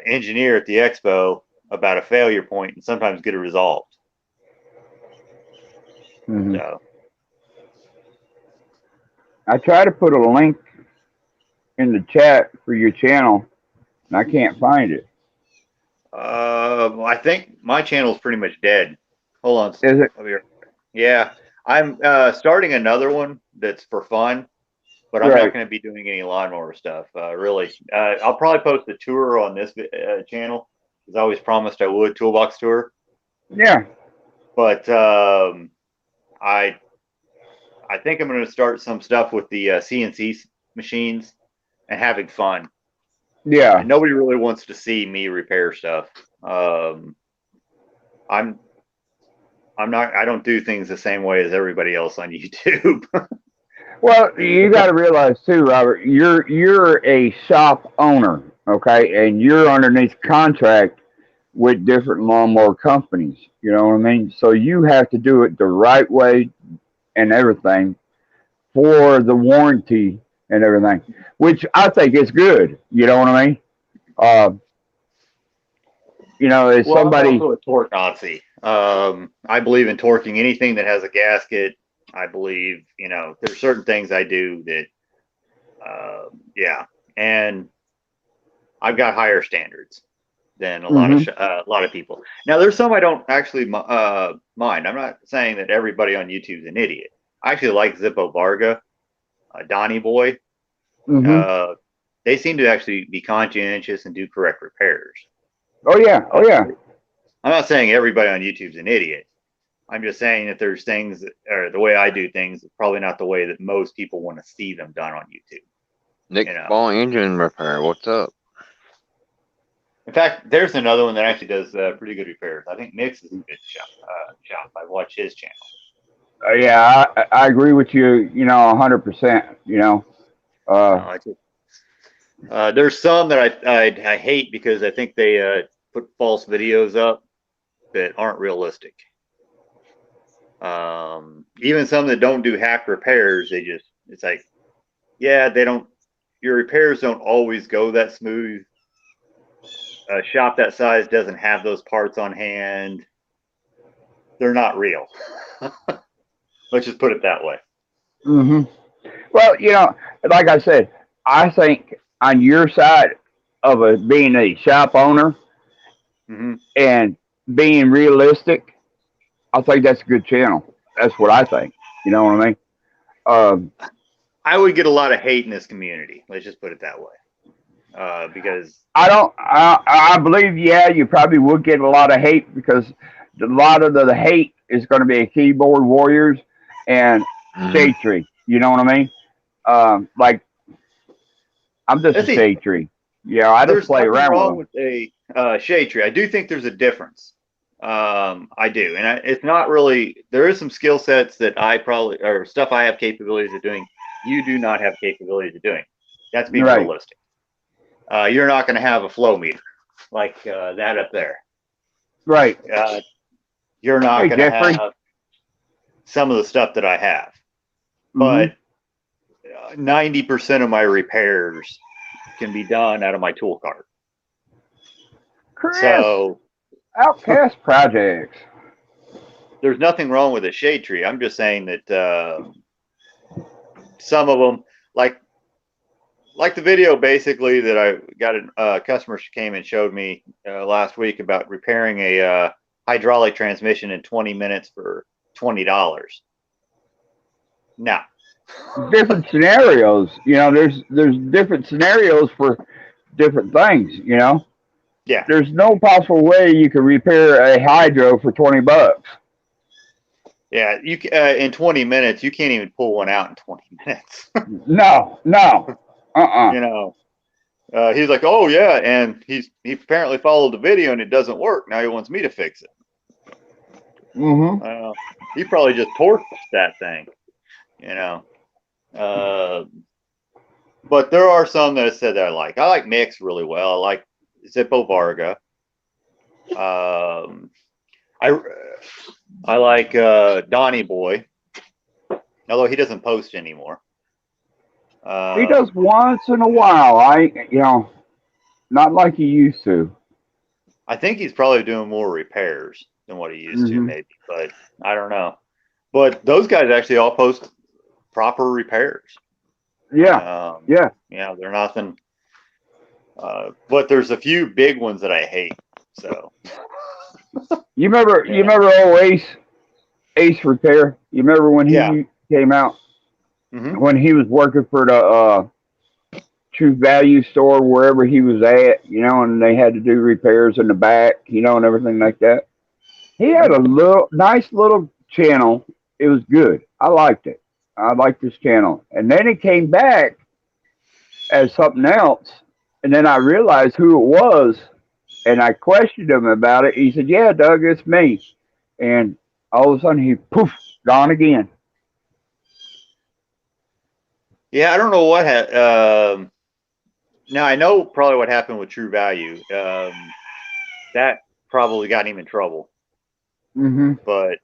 engineer at the expo about a failure point and sometimes get it resolved. Mm-hmm. So I try to put a link in the chat for your channel, and I can't find it. I think my channel is pretty much dead. Hold on. Is it? Yeah, I'm starting another one that's for fun, but I'm not going to be doing any lawnmower stuff. Really, I'll probably post a tour on this channel, because I always promised I would, toolbox tour. Yeah. But I think I'm going to start some stuff with the CNC machines and having fun. Yeah. And nobody really wants to see me repair stuff. I don't do things the same way as everybody else on YouTube. Well, you got to realize too, Robert, you're a shop owner, okay, and you're underneath contract with different lawnmower companies. You know what I mean? So you have to do it the right way and everything for the warranty and everything, which I think is good. You know what I mean? As somebody. I'm also a torque Nazi. I believe in torquing anything that has a gasket. I believe, there's certain things I do that, and I've got higher standards than a lot of people. Now, there's some I don't actually mind. I'm not saying that everybody on YouTube is an idiot. I actually like Zippo Varga, Donnie Boy. Mm-hmm. They seem to actually be conscientious and do correct repairs. Oh yeah. I'm not saying everybody on YouTube is an idiot. I'm just saying that there's things or the way I do things is probably not the way that most people want to see them done on YouTube. Nick Ball engine repair. What's up? In fact, there's another one that actually does pretty good repairs. I think Nick's is a good shop. I've watched his channel. Yeah, I agree with you. 100%. There's some that I hate because I think they put false videos up that aren't realistic. Even some that don't do hack repairs, it's like, yeah, your repairs don't always go that smooth. A shop that size doesn't have those parts on hand. They're not real. Let's just put it that way. Mm-hmm. Well, like I said, I think on your side of being a shop owner and being realistic, I think that's a good channel. That's what I think. You know what I mean? I would get a lot of hate in this community. Let's just put it that way. Because I believe, yeah, you probably would get a lot of hate because a lot of the hate is going to be keyboard warriors and shade tree. You know what I mean? Like, I'm just a shade tree. Yeah, I just play around wrong with a shade tree. I do think there's a difference. I do, and it's not really. There is some skill sets that or stuff I have capabilities of doing. You do not have capabilities of doing. That's being realistic. You're not going to have a flow meter like that up there. Right. You're not going to have some of the stuff that I have. But 90% of my repairs can be done out of my tool cart. Chris, So Outcast Projects. there's nothing wrong with a shade tree. I'm just saying that some of them, like the video basically that I got a customer came and showed me last week about repairing a hydraulic transmission in 20 minutes for $20. Now, Different scenarios, there's different scenarios for different things, yeah, There's no possible way you can repair a hydro for $20. yeah, you in 20 minutes you can't even pull one out in 20 minutes. No. You know, he's like, oh yeah, and he apparently followed the video and it doesn't work. Now he wants me to fix it. Mm-hmm. He probably just torched that thing, But there are some that I said that I like. I like Mix really well. I like Zippo Varga. I like Donnie Boy, although he doesn't post anymore. He does once in a while. Not like he used to. I think he's probably doing more repairs than what he used to, Mhm. maybe, but I don't know. But those guys actually all post proper repairs. Yeah. They're nothing. But there's a few big ones that I hate. So You remember old Ace Repair? You remember when he came out? Mhm. When he was working for the True Value store, wherever he was at, and they had to do repairs in the back, and everything like that. He had a nice little channel. It was good. I liked it. I liked this channel. And then he came back as something else, and then I realized who it was, and I questioned him about it. He said, "Yeah, Doug, it's me." And all of a sudden, he gone again. yeah, I don't know what now I know probably what happened with True Value. That probably got him in trouble. Mm-hmm. But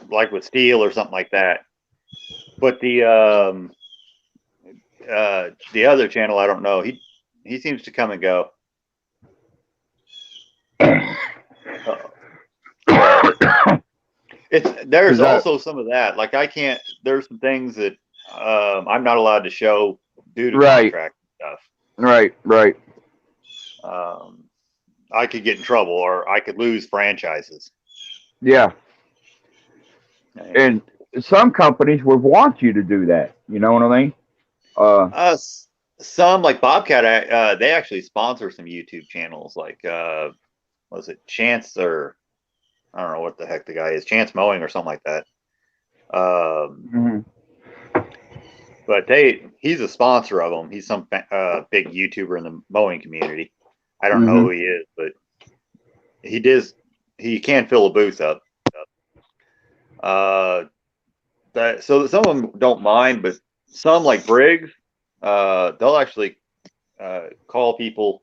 like with Steel or something like that. But the other channel, I don't know. He seems to come and go. There's also some of that. Like there's some things that I'm not allowed to show due to contract stuff. Right. I could get in trouble, or I could lose franchises. Yeah. And some companies would want you to do that. You know what I mean? Some like Bobcat, they actually sponsor some YouTube channels. Like, was it Chance, or I don't know what the heck the guy is, Chance Mowing or something like that. But he's a sponsor of them. He's some big YouTuber in the mowing community. I don't know who he is, but he can fill a booth up. So some of them don't mind, but some like Briggs, they'll actually call people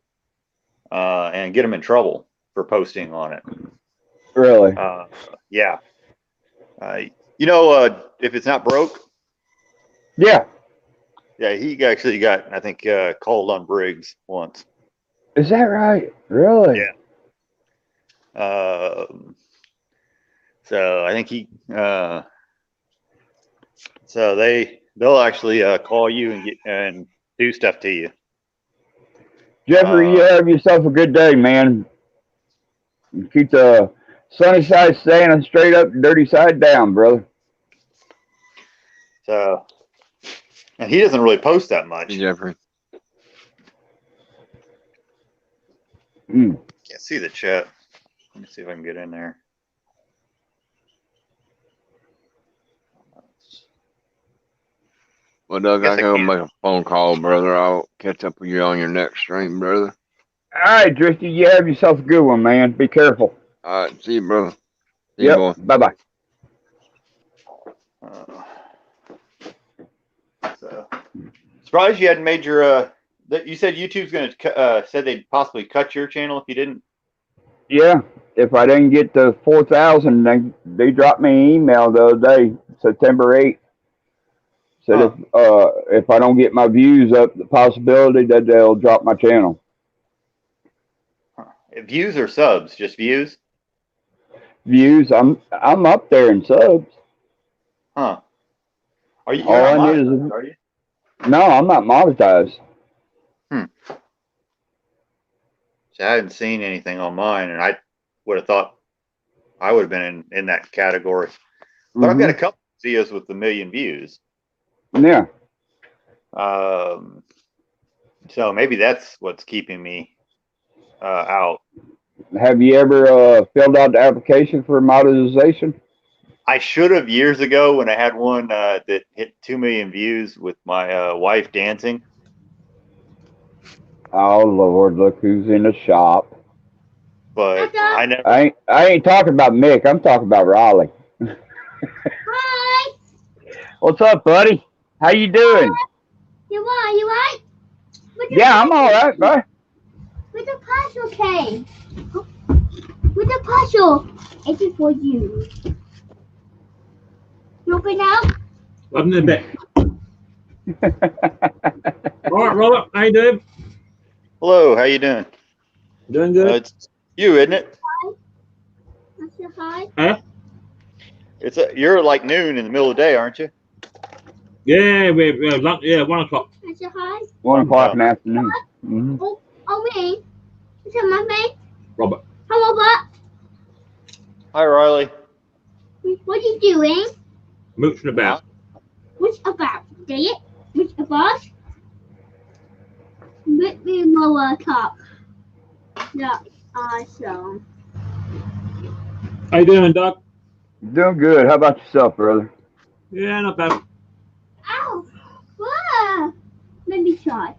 and get them in trouble for posting on it. Really? Yeah. If it's not broke. Yeah. Yeah, he actually got, I think, called on Briggs once. Is that right? Really? Yeah. So I think so they'll actually call you and do stuff to you. Jeffrey, you have yourself a good day, man. Keep the sunny side standing straight up, and dirty side down, brother. So, and he doesn't really post that much. Jeffrey. Can't see the chat. Let me see if I can get in there. Well, Doug, I gotta make a phone call, brother. I'll catch up with you on your next stream, brother. All right, Drifty, you have yourself a good one, man. Be careful. All right, see you, brother. See Yep. you, boy. Bye-bye. So, surprised you hadn't made your. You said YouTube's going to said they'd possibly cut your channel if you didn't. Yeah, if I didn't get the 4,000, they dropped me an email the other day, September 8th. Said if I don't get my views up, the possibility that they'll drop my channel. Views or subs? Just views? Views. I'm up there in subs. Huh. You're All not I need is monetized, are you? no. I'm not monetized. See, I hadn't seen anything on mine, and I would have thought I would have been in that category. But I've got a couple of videos with the million views. Yeah. So maybe that's what's keeping me out. Have you ever filled out the application for monetization? I should have years ago when I had one that hit 2 million views with my wife dancing. Oh Lord, look who's in the shop. But I never. I ain't talking about Mick. I'm talking about Raleigh. Hi. What's up, buddy? How you doing? You are. You right? Yeah, I'm all right, bud. With the puzzle came. With the puzzle. It is for you. You open out? I'm in a bit. All right, Robert, how you doing? Hello, how you doing? Doing good. It's you, isn't it? I said hi. Huh? You're like noon in the middle of the day, aren't you? Yeah, we're 1 o'clock. I said hi. 1 o'clock in the afternoon. Mm-hmm. Oh, me. Is that my mate? Robert. Hello, Bob. Hi, Riley. What are you doing? Mooching about. What's about? Say it. What's about? Let me lower cup. That's awesome. How you doing, Doug? Doing good. How about yourself, brother? Yeah, not bad. Ow. Ah. Let me try.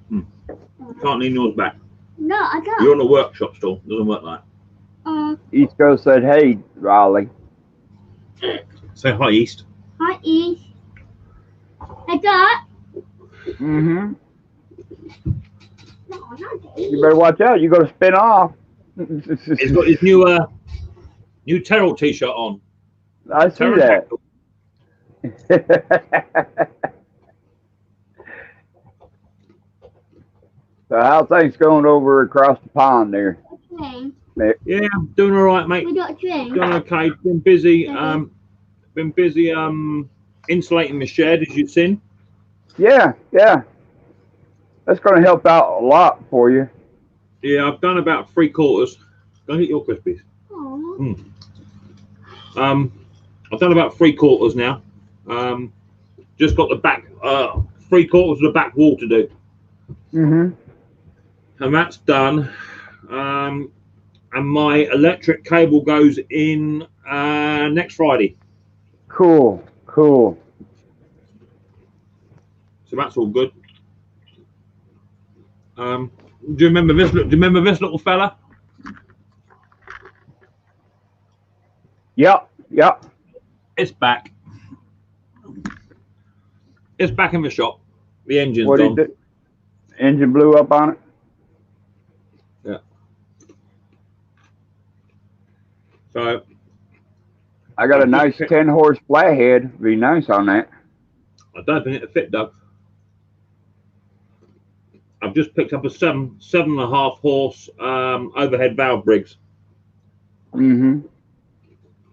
Can't lean yours back. No, I don't. You're on a workshop stall. Doesn't work like East Coast said, "Hey, Raleigh." that. Say hi, East. Hi, East. I got. Mm-hmm. No, not You better watch out. You're gonna spin off. He's got his new Terrell t-shirt on. I see Terrell that. So how things going over across the pond there? drink. Yeah, I'm doing all right, mate. We got drink. Doing okay. Been busy. Insulating the shed, as you've seen. Yeah. That's gonna help out a lot for you. Yeah, I've done about 3/4. Don't eat your Crispies. Aww. I've done about 3/4 now. Just got the back 3/4 of the back wall to do, Mm-hmm. and that's done. And my electric cable goes in next Friday, Cool. so that's all good. Do you remember this? Do you remember this little fella? Yep. It's back. It's back in the shop. The engine's What on. did it? Engine blew up on it. Yeah. So I got a nice 10-horse flathead. Be nice on that. I don't think it'll fit, Doug. I've just picked up a 7.5 horse overhead valve Briggs Mm-hmm.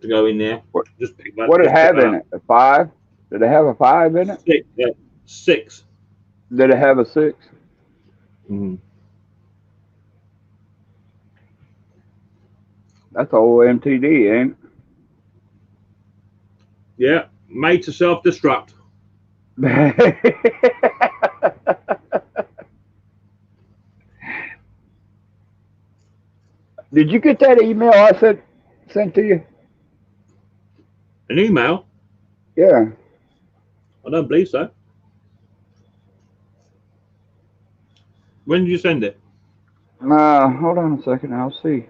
to go in there. What Just pick that. What did it just pick have that in up. it? A 5? Did it have a 5 in it? 6. Did it have a 6? Mm-hmm. That's old MTD, ain't Yeah, made to self-destruct. it? Did you get that email I sent to you? An email? Yeah. I don't believe so. When did you send it? Hold on a second. I'll see.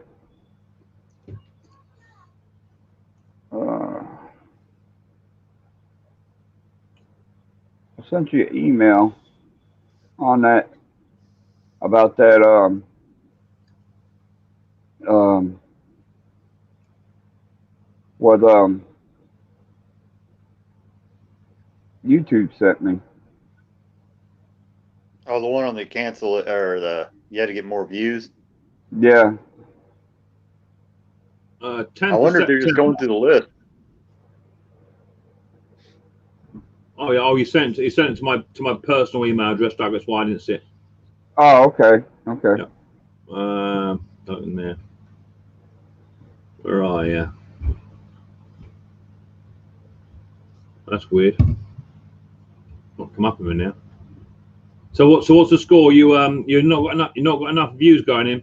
I sent you an email on that about that what YouTube sent me. Oh, the one on the cancel it or you had to get more views. Yeah. I wonder if they're just going through the list. Oh yeah. Oh, you sent it to my personal email address, Doug. That's why I didn't see it. Oh, okay. Okay. Yeah. Not in there. Where are you? That's weird. Not come up with me now. So what's the score? You're not got enough views going in.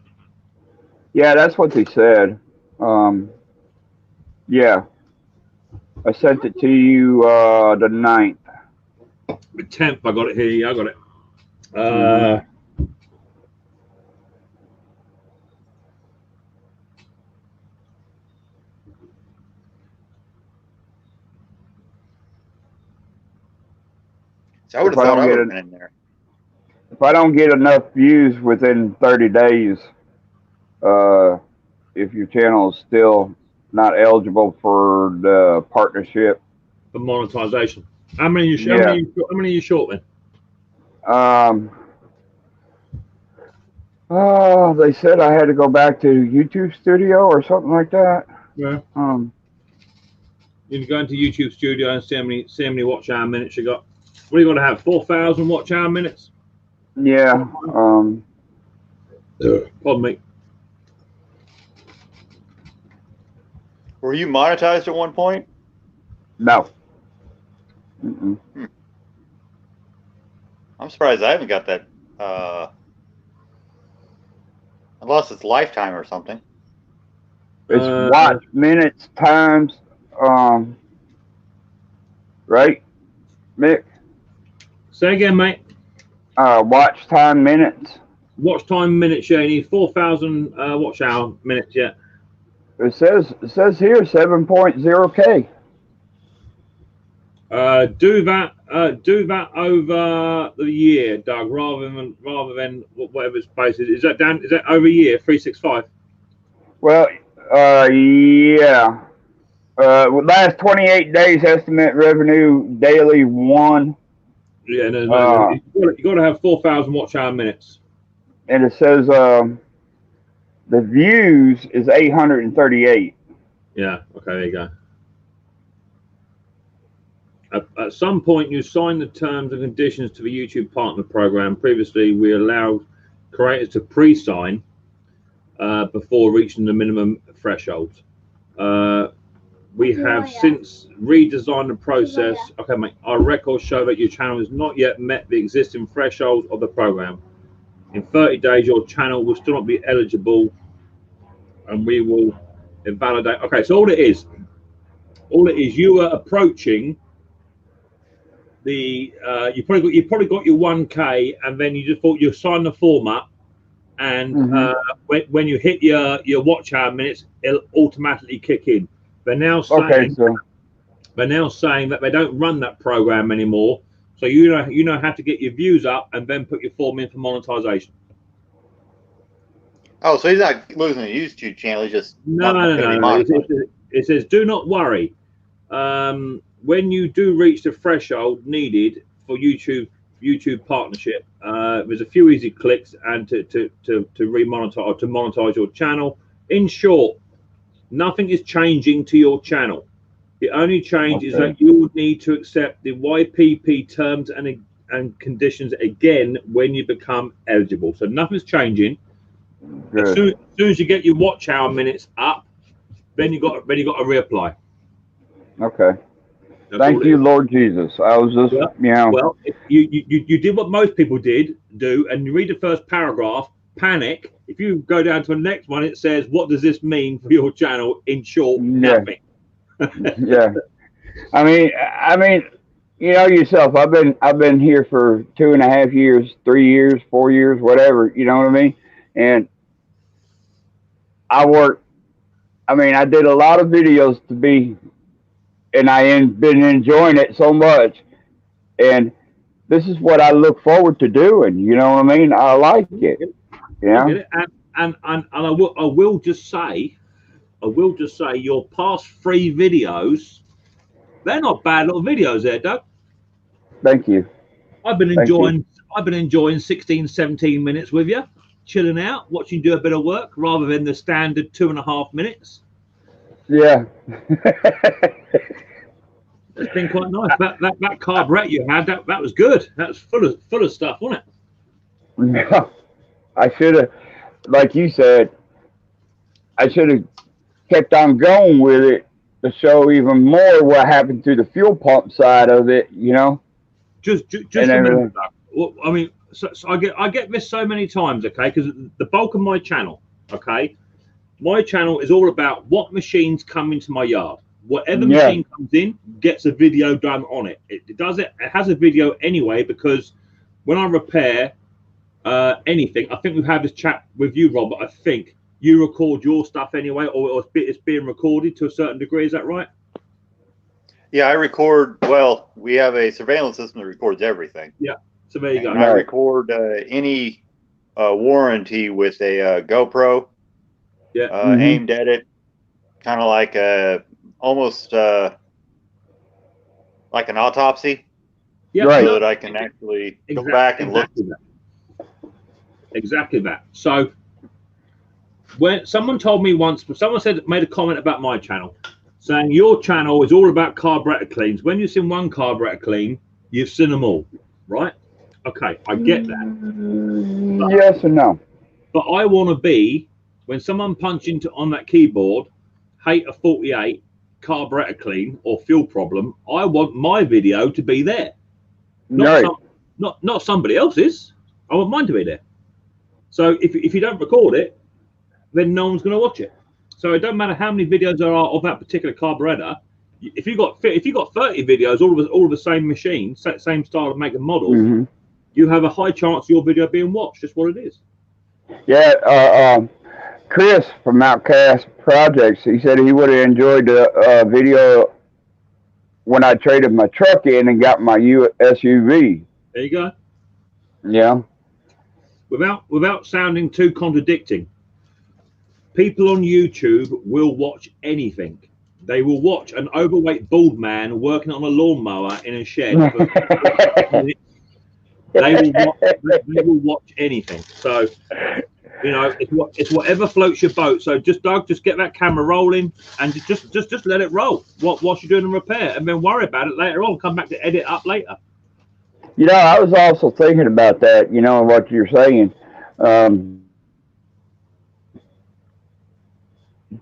Yeah, that's what they said. Yeah. I sent it to you the 9th. The 10th, I got it here. Yeah, I got it. So I would have thought I would have been in there. If I don't get enough views within 30 days, if your channel is still not eligible for the partnership. For monetization. How many you short then? Oh, they said I had to go back to YouTube Studio or something like that. Yeah. You can go into YouTube Studio and see how many watch hour minutes you got. What are you going to have? 4,000 watch hour minutes? Yeah. Pardon me. Were you monetized at one point? No. I'm surprised I haven't got that. Unless it's lifetime or something. It's watch minutes times, right, Mick? Say again, mate. Watch time minutes. Watch time minutes, yeah. You need 4,000 watch hour minutes, yeah. It says here 7.0K. Do that over the year, Doug, rather than whatever its base is. Is that over a year, 365? Well, yeah. Last 28 days estimate revenue daily 1. Yeah, no. You got to have 4,000 watch hour minutes. And it says the views is 838. Yeah. Okay. There you go. At some point, you signed the terms and conditions to the YouTube Partner Program. Previously, we allowed creators to pre-sign before reaching the minimum thresholds. We have since redesigned the process. Okay, mate. Our records show that your channel has not yet met the existing thresholds of the program. In 30 days, your channel will still not be eligible, and we will invalidate. Okay, so all it is, you are approaching the. You probably got your 1K, and then you just thought you signed the form up, and when you hit your watch hour minutes, it'll automatically kick in. They're now saying that they don't run that program anymore. So you know how to get your views up and then put your form in for monetization. Oh, so he's not losing a YouTube channel. He's just no. It says do not worry. When you do reach the threshold needed for YouTube partnership, there's a few easy clicks and to remonetize or to monetize your channel. In short, nothing is changing to your channel. The only change is that you would need to accept the YPP terms and conditions again when you become eligible. So nothing's changing. As soon as you get your watch hour minutes up, then you got to reapply. Okay. Thank you, Lord Jesus. I was just, Well, you did what most people do, and you read the first paragraph, panic. If you go down to the next one, it says, "What does this mean for your channel?" In short, nothing. Yeah. I mean, you know yourself. I've been here for 2.5 years, 3 years, 4 years, whatever. You know what I mean? And I did a lot of videos and been enjoying it so much. And this is what I look forward to doing. You know what I mean? I like it. Yeah. And I will just say your past 3 videos, they're not bad little videos there, Doug. Thank you. I've been enjoying 16, 17 minutes with you, chilling out, watching you do a bit of work rather than the standard 2.5 minutes. Yeah. It's been quite nice. That carburet you had, that was good. That was full of stuff, wasn't it? Yeah. I should have, like you said, I should have kept on going with it to show even more what happened to the fuel pump side of it, you know, Just and remember everything. that. Well, I mean, so I get this so many times, okay? Because the bulk of my channel, okay, my channel is all about what machines come into my yard. Whatever Yeah. machine comes in gets a video done on it. It does it. It has a video anyway because when I repair anything, I think we've had this chat with you, Robert. I think you record your stuff anyway, or it's being recorded to a certain degree. Is that right? Yeah, I record. Well, we have a surveillance system that records everything. So there you go. And I record any warranty with a GoPro. Yeah. Mhm. Aimed at it, kind of like almost like an autopsy, Yeah. Right. so that I can actually go back and look. Exactly that. So when someone told me once, someone made a comment about my channel, saying your channel is all about carburetor cleans. When you've seen one carburetor clean, you've seen them all, right? Okay, I get that. Yes and no. But I want to be, when someone punch into on that keyboard, hate a 48 carburetor clean or fuel problem, I want my video to be there. Right. Not somebody else's. I want mine to be there. So if you don't record it, then no one's going to watch it. So it don't matter how many videos there are of that particular carburetor. If you got 30 videos, all of the same machine, same style of make and model, Hmm. you have a high chance of your video being watched. Just what it is. Yeah. Chris from Outcast Projects, he said he would have enjoyed the video when I traded my truck in and got my SUV. There you go. Yeah. Without sounding too contradicting, people on YouTube will watch anything. They will watch an overweight bald man working on a lawnmower in a shed. They will watch anything. So, you know, it's whatever floats your boat. So just Doug, just get that camera rolling and just let it roll whilst you're doing the repair, and then worry about it later on. Come back to edit up later. You know, I was also thinking about that, you know, what you're saying.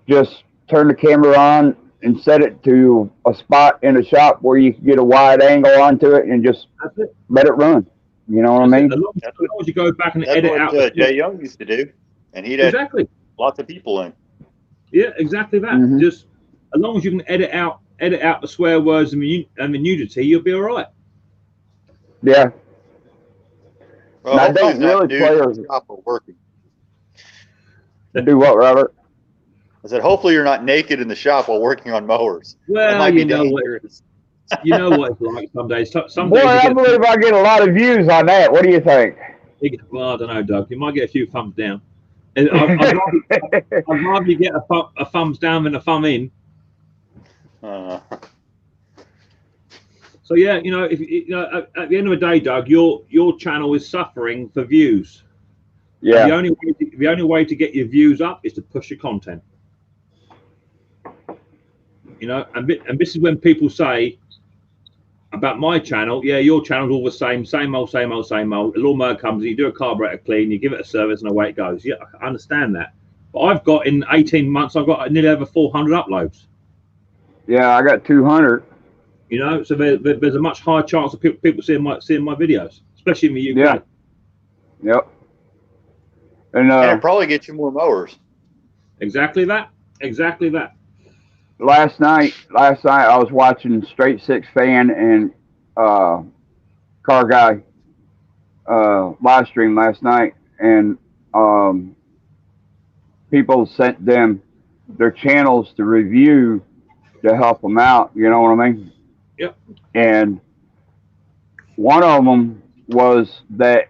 Just turn the camera on and set it to a spot in the shop where you can get a wide angle onto it and just That's it. let it run. You know what I mean? As long as you go back and That's edit what out. Jay Young used to do, and he'd had Exactly. lots of people in. Yeah, exactly that. Mhm. Just as long as you can edit out the swear words and the nudity, you'll be all right. Yeah. Well, Now, I hopefully don't he's not really nude play in the shop while working. Do what, Robert? I said, hopefully you're not naked in the shop while working on mowers. That Well, might be you know dangerous. you know what it's like some days. Some Boy, days I you believe I get a lot of views on that. What do you think? well, I don't know, Doug. You might get a few thumbs down. And I'd rather you get a thumbs down than a thumb in. So yeah, you know, if you know, at the end of the day, Doug, your channel is suffering for views. Yeah. And the only way to get your views up is to push your content. You know, and this is when people say about my channel, yeah, your channel's all the same old. A lawnmower comes, you do a carburetor clean, you give it a service, and away it goes. Yeah, I understand that. But I've got in 18 months, I've got nearly over 400 uploads. Yeah, I got 200. You know, so there's a much higher chance of people seeing my videos, especially in the UK. Yeah. Yep. And And it probably gets you more mowers. Exactly that. Exactly that. last night I was watching Straight Six Fan and Car Guy live stream last night, and people sent them their channels to review to help them out. You know what I mean? Yep. And one of them was that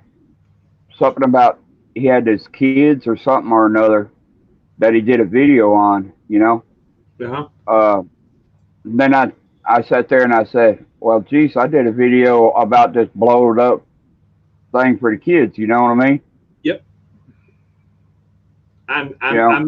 something about he had his kids or something or another that he did a video on. You know. Uh-huh. Then I sat there and I said, well, geez, I did a video about this blowed up thing for the kids. You know what I mean? Yep. And Yeah.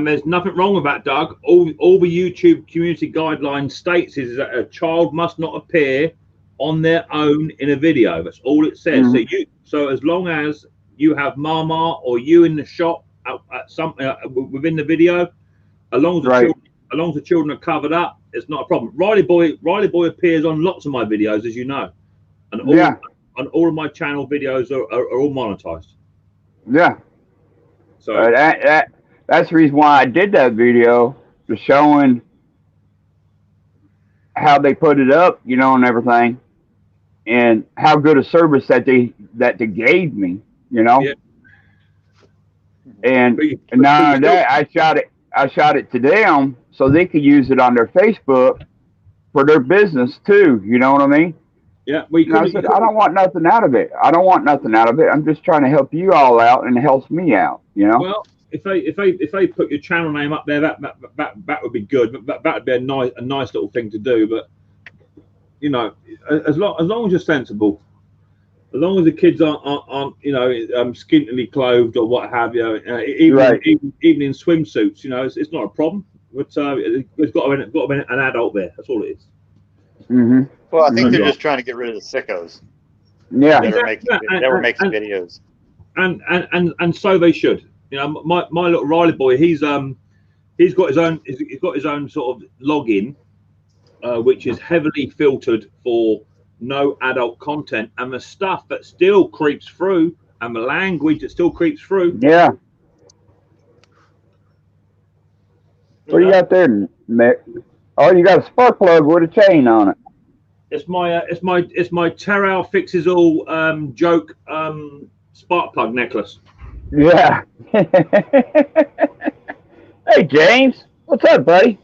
there's nothing wrong with that, Doug. All the YouTube community guidelines states is that a child must not appear on their own in a video. That's all it says. Mhm. So as long as you have Mama or you in the shop within the video, as long as the children are covered up, it's not a problem. Riley Boy appears on lots of my videos, as you know, and all of my channel videos are all monetized. Yeah. So That's the reason why I did that video, to showing how they put it up, and everything, and how good a service that they gave me, Yeah. And But you- not but only that, I shot it to them so they could use it on their Facebook for their business too. You know what I mean? Yeah. Well, And I said, I don't want nothing out of it. I'm just trying to help you all out, and it helps me out. Well, if they put your channel name up there, that would be good. That would be a nice little thing to do. But as long as you're sensible, as long as the kids aren't scantily clothed or what have you, even in swimsuits, it's not a problem. But it's got to be an adult there. That's all it is. Mm-hmm. Well, I think they're Yeah. just trying to get rid of the sickos Yeah. that were making videos. And so they should. My little Riley boy, he's got his own sort of login, which is heavily filtered for no adult content, and the stuff that still creeps through, and the language that still creeps through. Yeah. What do you got there, Mick? Oh, you got a spark plug with a chain on it. It's my Terrell fixes all joke spark plug necklace. Yeah. Hey, James. What's up, buddy?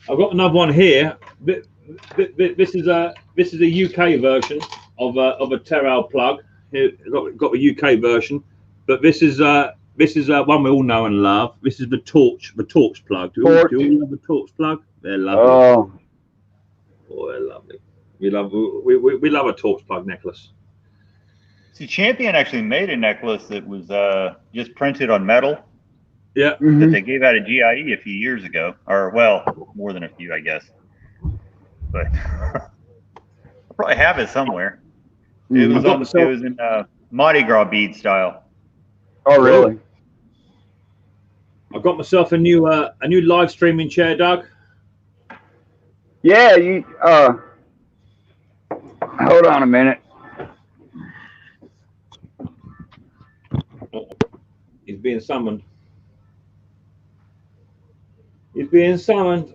I've got another one here. This is a UK version of a Terrell plug. Here, got the UK version, but this is one we all know and love. This is the torch plug. Do you love the torch plug? They're lovely. Oh, they're lovely. We love a torch plug necklace. See, Champion actually made a necklace that was just printed on metal. Yeah. Mhm. That they gave out at GIE a few years ago, or well, more than a few, I guess. But I probably have it somewhere. It was in Mardi Gras bead style. Oh, really? I got myself a new live streaming chair, Doug. Yeah, you hold on a minute. He's being summoned. He's being summoned.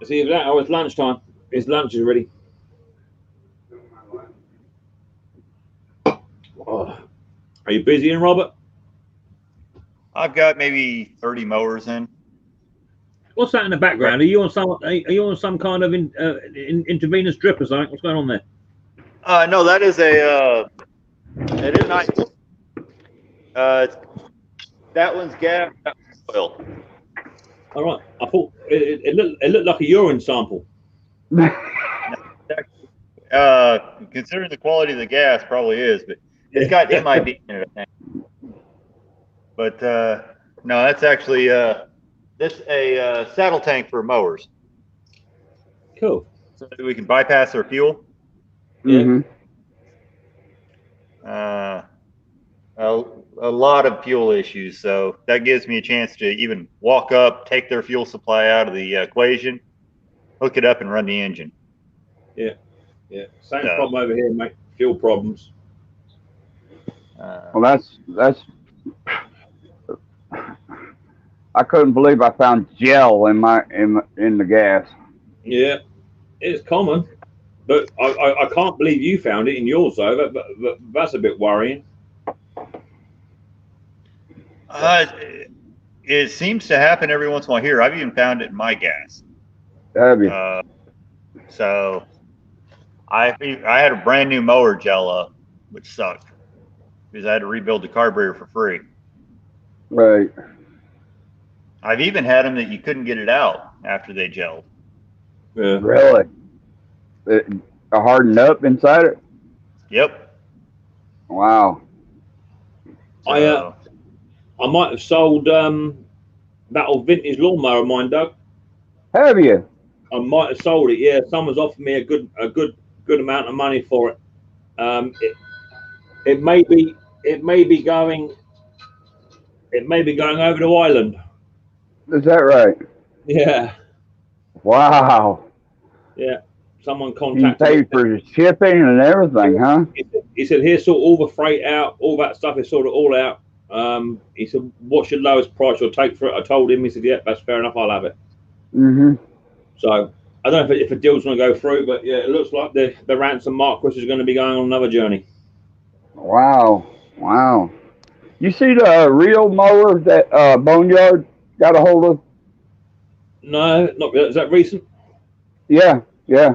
It's either that or it's lunchtime. His lunch is ready. Oh. Are you busy, Robert? I've got maybe 30 mowers in. What's that in the background? Are you on some kind of intravenous drip or something? What's going on there? No, that is it is nice. That one's gas, that one's oil. All right. I thought it looked like a urine sample. Considering the quality of the gas, probably is, but it's got MIB in it. I think. But no, that's actually this a saddle tank for mowers. Cool. So that we can bypass our fuel. Mm-hmm. A lot of fuel issues, so that gives me a chance to even walk up, take their fuel supply out of the equation, hook it up, and run the engine. Yeah. Same problem over here, mate. Fuel problems. Well, that's. I couldn't believe I found gel in the gas. Yeah, it's common, but I can't believe you found it in yours though. But that's a bit worrying. It seems to happen every once in a while here. I've even found it in my gas. Have you? So I had a brand new mower gel up, which sucked because I had to rebuild the carburetor for free. Right. I've even had them that you couldn't get it out after they gelled. Yeah. Really? It hardened up inside it? Yep. Wow. So, I might have sold that old vintage lawnmower of mine, Doug. Have you? I might have sold it. Yeah, someone's offered me a good amount of money for it. It may be going over to Ireland. Is that right? Yeah, Wow. yeah. Someone You contacted paid me. for shipping and everything, huh? He said, "Here, sort all the freight out, all that stuff is sorted all out." He said, "What's your lowest price you'll take for it?" I told him. He said, "Yeah, that's fair enough. I'll have it." Mm-hmm. So I don't know if a deal's going to go through, but yeah, it looks like the ransom Marquis is going to be going on another journey. Wow. Wow. You see the real mower that Boneyard got a hold of? No, not is that recent? Yeah. Yeah.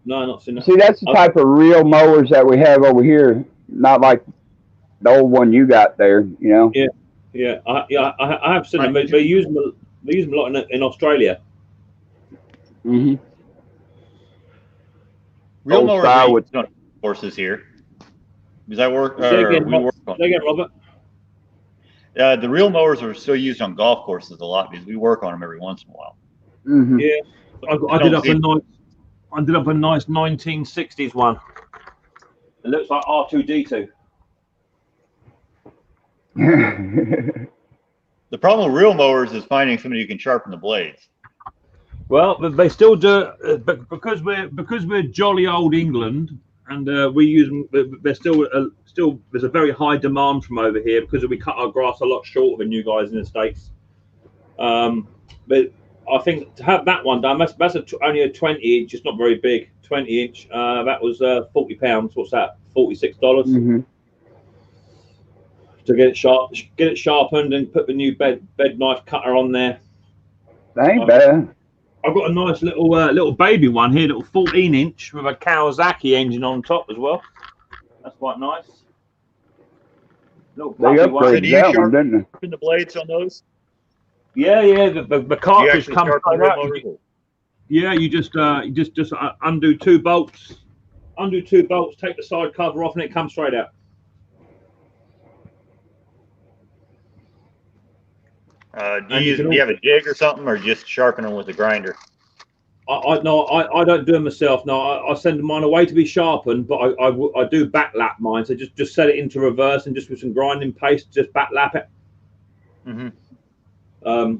No, not seen that. See, that's the type of real mowers that we have over here. Not like the old one you got there, you know? Yeah, I have seen them. They use them a lot in Australia. Mm-hmm. real Old mowers style are with- used on horses here. Does that work? Say Or again, we work on. Say again, Robert. The real mowers are still used on golf courses a lot because we work on them every once in a while. Mm-hmm. Yeah, I did up a nice 1960s one. It looks like R2D2. The problem with real mowers is finding somebody who can sharpen the blades. Well, but they still do, but because we're jolly old England, and we use them. There's still there's a very high demand from over here because we cut our grass a lot shorter than you guys in the States. But I think to have that one done, that's only a 20 inch. It's not very big. 20 inch. That was £40. What's that? $46 Mm-hmm. to get it sharpened, and put the new bed knife cutter on there. That ain't bad. I've got a nice little baby one here, little 14 inch with a Kawasaki engine on top as well. That's quite nice. Little They puppy one. So upgraded do you that one, didn't they? sharpen the blades on those? Yeah. The Do you cartridge actually comes sharpen straight real out. mowers? Yeah, you just undo two bolts, take the side cover off, and it comes straight out. Do you have a jig or something, or just sharpen them with a grinder? I don't do them myself. No, I send mine away to be sharpened, but I do backlap mine. So just set it into reverse and just with some grinding paste, just backlap it. Mm-hmm.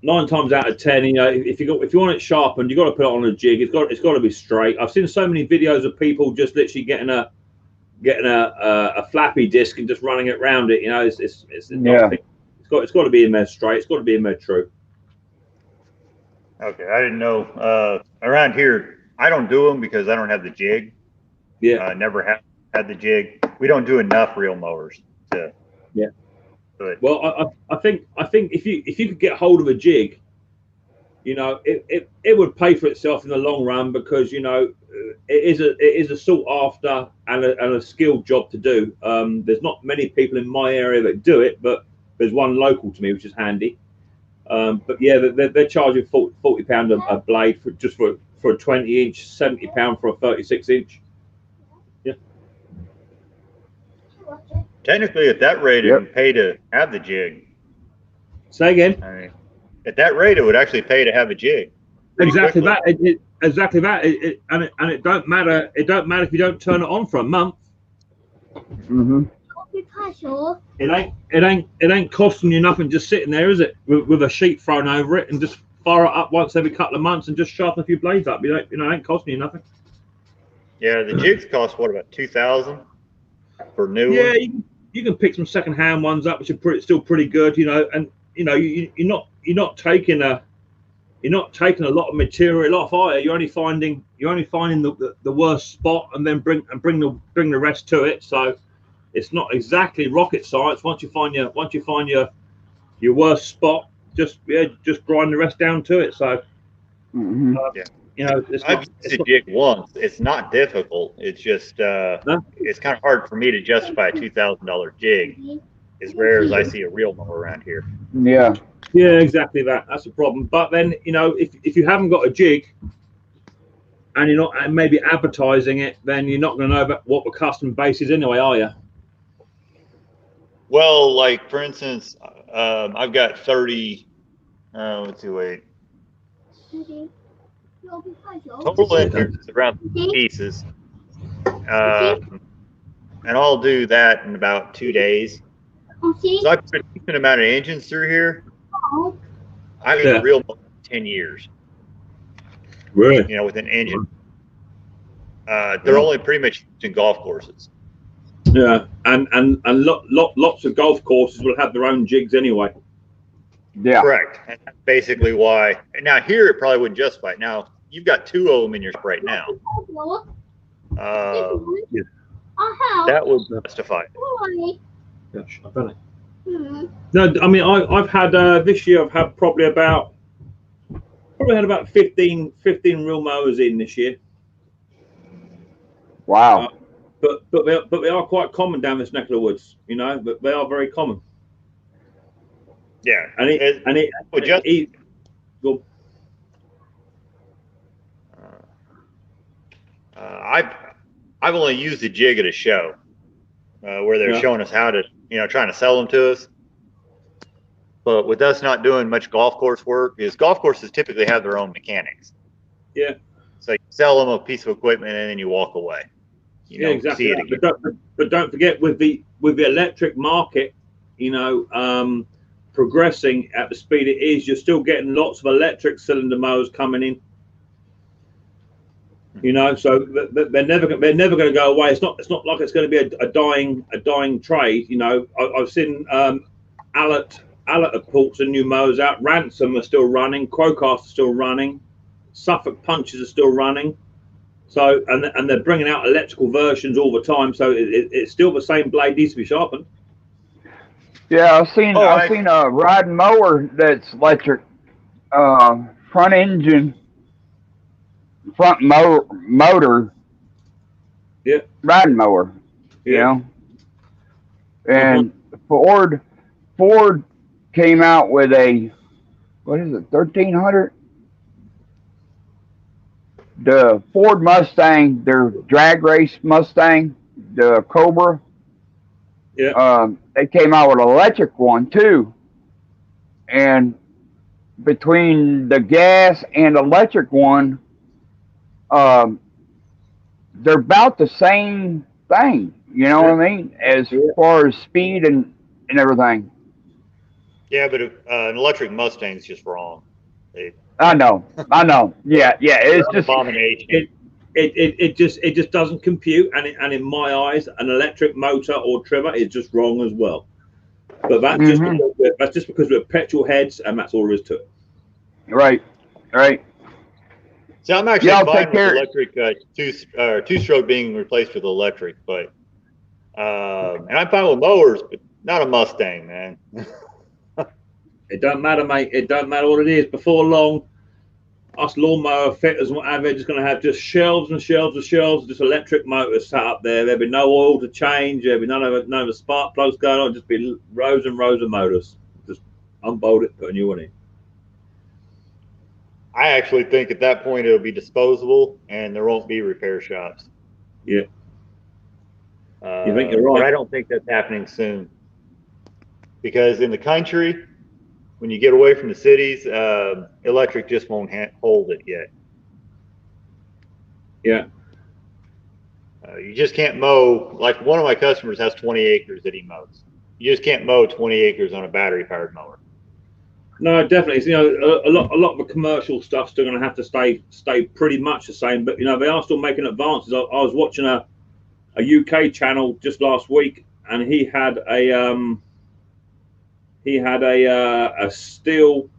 9 times out of 10, you know, if you want it sharpened, you got to put it on a jig. It's got to be straight. I've seen so many videos of people just literally getting a flappy disc and just running it around it. You know, it's got to be in there straight. It's got to be in there true. Okay, I didn't know. Around here, I don't do them because I don't have the jig. Yeah. Never have had the jig. We don't do enough real mowers to. Yeah. Do it. Well, I think if you could get hold of a jig, you know, it would pay for itself in the long run, because you know it is a sought after and a skilled job to do. There's not many people in my area that do it, but there's one local to me, which is handy. But yeah, they're charging £40 a blade for a 20 inch, £70 for a 36 inch. Yeah. Technically, at that rate, it Yep. would pay to have the jig. Say again. I mean, at that rate, it would actually pay to have a jig. Pretty Exactly quickly. that. Exactly that. And it don't matter. It don't matter if you don't turn it on for a month. Mm-hmm. It ain't costing you nothing just sitting there, is it? With a sheet thrown over it, and just fire it up once every couple of months and just sharpen a few blades up. It ain't costing you nothing. Yeah, the jigs cost what, about $2,000 for new Yeah, ones? you can pick some second-hand ones up, which are still pretty good, you know. And you know, you're not taking a lot of material off either. You're only finding the worst spot, and then bring the rest to it. So it's not exactly rocket science. Once you find your worst spot, just grind the rest down to it. So Mm-hmm. you know, I've used a jig once. It's not difficult. It's just it's kind of hard for me to justify a $2,000 jig. As rare as I see a real mower around here. Yeah. Yeah, exactly that. That's the problem. But then, you know, if you haven't got a jig and you're not maybe advertising it, then you're not going to know about what the customer base is anyway, are you? Well, like for instance, I've got 30. Let's see, wait. Okay. Your puzzle. Total inches is around 50 pieces. And I'll do that in about 2 days. Okay. So I put a decent amount of engines through here. Oh, I use Yeah. a real motor for 10 years, Really? you know, with an engine. They're only pretty much used in golf courses. Yeah, and lots of golf courses will have their own jigs anyway. Yeah. Correct. And that's basically why. Now here it probably wouldn't justify it. Now you've got 2 of them in your right now. puzzle. Yeah. I'll help. That would justify it. Boy. Gosh, I bet it. Hmm. No, I mean I've had this year I've had probably had about 15 real mowers in this year. Wow. But they are quite common down this neck of the woods, you know. But they are very common. Yeah. And it would just, well, I've only used the jig at a show where they're Yeah. showing us how to, you know, trying to sell them to us. But with us not doing much golf course work, because golf courses typically have their own mechanics. Yeah. So you sell them a piece of equipment and then you walk away. You yeah, don't exactly. see it That. again. But don't forget with the electric market, you know, progressing at the speed it is, you're still getting lots of electric cylinder mowers coming in. You know, so they're never going to go away. It's not like it's going to be a dying trade. You know, I've seen Allett have pulled some new mowers out. Ransom are still running. Crowcast are still running. Suffolk Punches are still running. So and they're bringing out electrical versions all the time. So it's still the same blade, needs to be sharpened. Yeah, I've seen Oh, I've seen a riding mower that's electric, front engine, front motor. Yeah. Riding mower. You know. And Ford came out with a, what is it, 1300? The Ford Mustang, their drag race Mustang, the Cobra. Yeah. They came out with an electric one too. And between the gas and electric one, they're about the same thing. You know what I mean? As far as speed and everything. Yeah, but an electric Mustang's just wrong. I know. Yeah. It's An just abomination. It just doesn't compute, and in my eyes, an electric motor or trimmer is just wrong as well. But that's just because we're petrol heads, and that's all there is to it. right. So I'm actually Yeah, I'll fine take with care. electric two-stroke being replaced with electric, but and I'm fine with mowers, but not a Mustang, man. It don't matter, mate. It don't matter what it is. Before long, us lawnmower fitters and what have you, just going to have just shelves and shelves and shelves of just electric motors sat up there. There'll be no oil to change. There'll be none of the spark plugs going on. Just be rows and rows of motors. Just unbolt it, put a new one in. I actually think at that point it'll be disposable and there won't be repair shops. Yeah. You think you're right? But I don't think that's happening soon. Because in the country, when you get away from the cities, electric just won't hold it yet. Yeah. You just can't mow. Like one of my customers has 20 acres that he mows. You just can't mow 20 acres on a battery-powered mower. No, definitely. You know, a lot of the commercial stuff's still going to have to stay pretty much the same. But you know, they are still making advances. I was watching a UK channel just last week, and he had a steel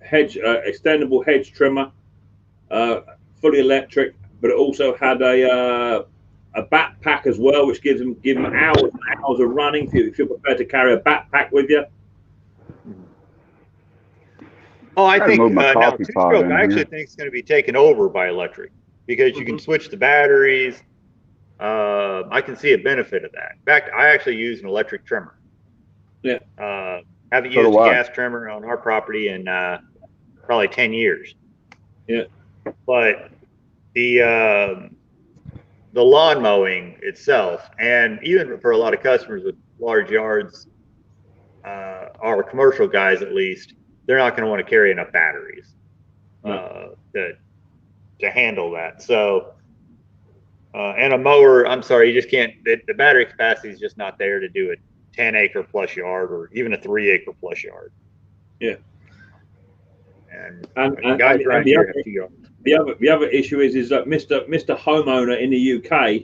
hedge, extendable hedge trimmer, fully electric, but it also had a backpack as well, which gives him hours and hours of running if you're prepared to carry a backpack with you. Oh, I think move my now coffee pot two-stroke in I actually here. think it's going to be taken over by electric because you can switch the batteries. I can see a benefit of that. In fact, I actually use an electric trimmer. Yeah. Haven't So used do a I. gas trimmer on our property in probably 10 years. Yeah. But the lawn mowing itself, and even for a lot of customers with large yards, our commercial guys at least, they're not going to want to carry enough batteries to handle that. So, and a mower, I'm sorry, you just can't. The battery capacity is just not there to do a 10-acre plus yard or even a 3-acre plus yard. Yeah. And the other issue is that Mr. Homeowner in the UK,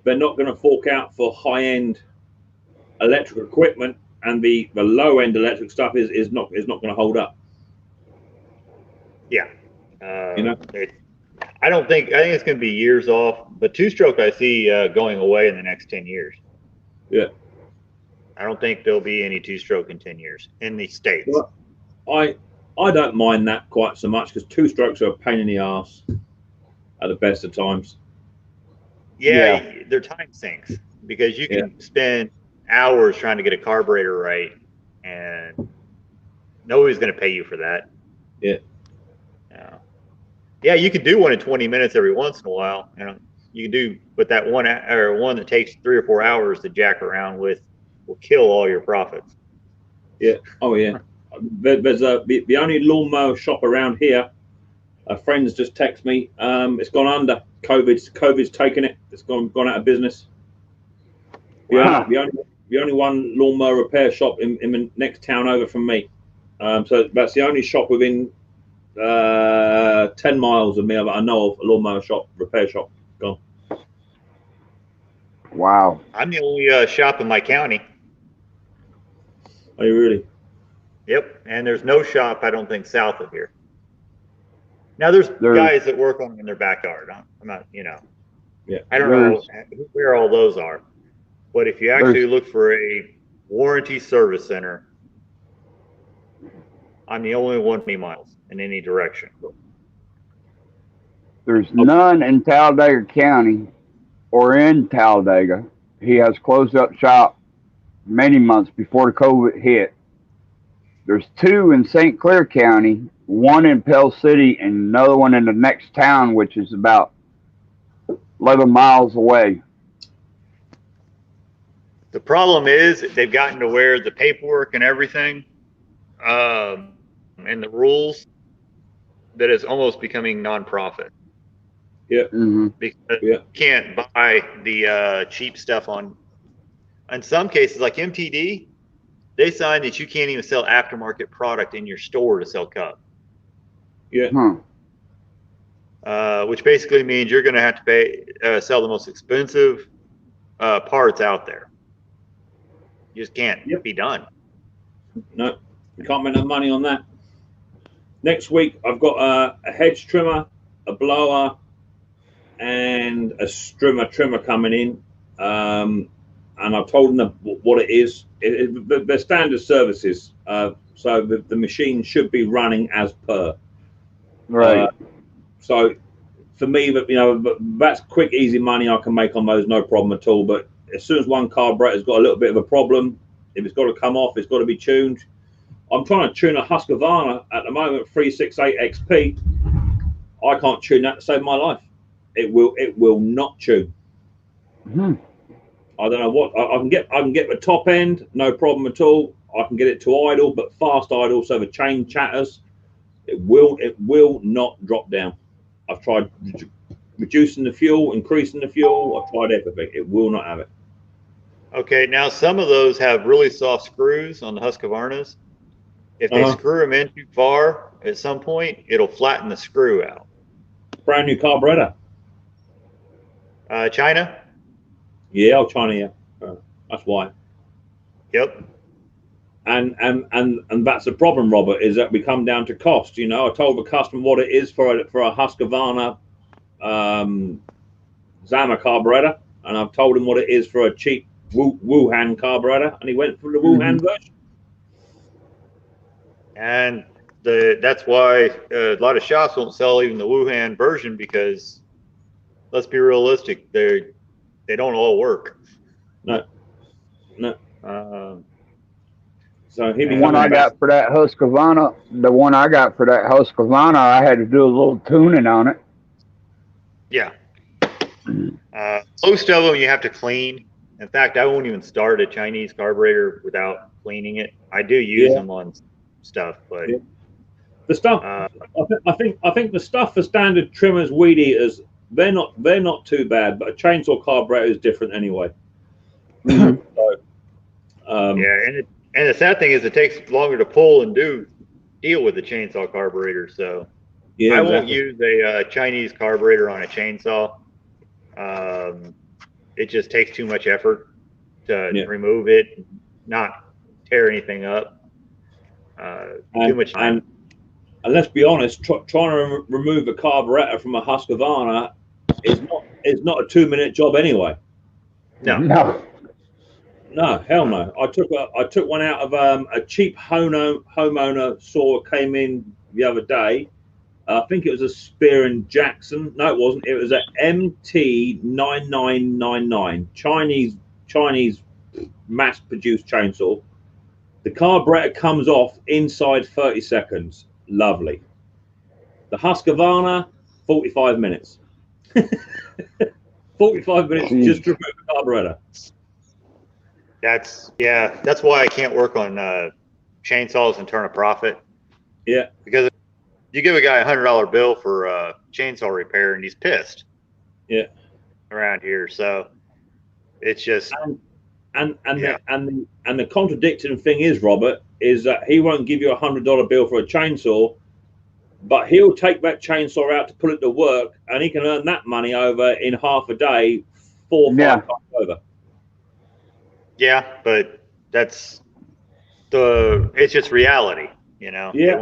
they're not going to fork out for high-end electrical equipment, and the low-end electric stuff is not going to hold up. Yeah. I think it's going to be years off, but two-stroke I see going away in the next 10 years. Yeah. I don't think there'll be any two-stroke in 10 years in the States. Well, I don't mind that quite so much, because two-strokes are a pain in the ass at the best of times. Yeah, they're time sinks, because you can spend hours trying to get a carburetor right, and nobody's going to pay you for that. Yeah. Yeah, you could do one in 20 minutes every once in a while. You can do, but that one that takes 3 or 4 hours to jack around with will kill all your profits. Yeah. Oh yeah. There's the only lawnmower shop around here. A friend's just texted me. It's gone under. COVID's taken it. It's gone out of business. Wow. The only one lawnmower repair shop in the next town over from me. So that's the only shop within 10 miles of me that I know of, a lawnmower shop, repair shop. Gone. Wow. I'm the only shop in my county. Are you really? Yep, and there's no shop, I don't think, south of here. Now there's guys that work on them in their backyard. I'm not, Yeah. I don't know where all those are. But if you actually look for a warranty service center, I'm the only one 20 miles in any direction. There's none in Talladega County or in Talladega. He has closed up shop many months before the COVID hit. There's 2 in St. Clair County, one in Pell City, and another one in the next town, which is about 11 miles away. The problem is they've gotten to where the paperwork and everything and the rules that is almost becoming nonprofit. Yeah. Mm-hmm. Because you can't buy the cheap stuff on. In some cases, like MTD, they sign that you can't even sell aftermarket product in your store to sell Cub. Yeah. Which basically means you're going to have to sell the most expensive parts out there. You just can't be done. No, you can't make no money on that. Next week, I've got a hedge trimmer, a blower, and a trimmer coming in. And I've told them what it is. They're standard services. So the machine should be running as per. Right. So for me, that's quick, easy money I can make on those, no problem at all. But as soon as one carburetor's got a little bit of a problem, if it's got to come off, it's got to be tuned. I'm trying to tune a Husqvarna at the moment, 368 XP. I can't tune that to save my life. It will not tune. Mm-hmm. I don't know what I can get the top end, no problem at all. I can get it to idle, but fast idle, so the chain chatters. It will not drop down. I've tried reducing the fuel, increasing the fuel. I've tried everything. It will not have it. Okay, now some of those have really soft screws on the Husqvarnas. If they screw them in too far, at some point, it'll flatten the screw out. Brand new carburetor. China? Yeah, China. Yeah, that's why. Yep. And that's the problem, Robert, is that we come down to cost. I told the customer what it is for a Husqvarna Zama carburetor, and I've told him what it is for a cheap Wuhan carburetor, and he went for the Wuhan version. And that's why a lot of shops won't sell even the Wuhan version, because let's be realistic, they don't all work. No. So the one I got for that Husqvarna, I had to do a little tuning on it. Yeah. Most of them you have to clean. In fact, I won't even start a Chinese carburetor without cleaning it. I do use Yeah. them on stuff, but Yeah. The stuff, I think the stuff for standard trimmers, weed eaters, they're not too bad. But a chainsaw carburetor is different anyway. Mhm. yeah, and the sad thing is it takes longer to pull and deal with the chainsaw carburetor. So yeah, I won't exactly. use a Chinese carburetor on a chainsaw. It just takes too much effort to Yeah. remove it, not tear anything up. Too much time. And let's be honest, trying to remove a carburetor from a Husqvarna is not a 2-minute job anyway. No. No. No, hell no. I took one out of a cheap homeowner saw came in the other day. I think it was a Spear and Jackson. No, it wasn't. It was a MT9999 Chinese mass-produced chainsaw. The carburetor comes off inside 30 seconds. Lovely. The Husqvarna, 45 minutes. 45 minutes Jeez. just to remove the carburetor. That's why I can't work on chainsaws and turn a profit. Yeah. Because you give a guy $100 bill for chainsaw repair and he's pissed. Yeah. Around here, so it's just and the contradicting thing is, Robert, is that he won't give you $100 bill for a chainsaw, but he'll take that chainsaw out to put it to work, and he can earn that money over in half a day, 4 or 5 times over. yeah, but it's just reality, you know. Yeah,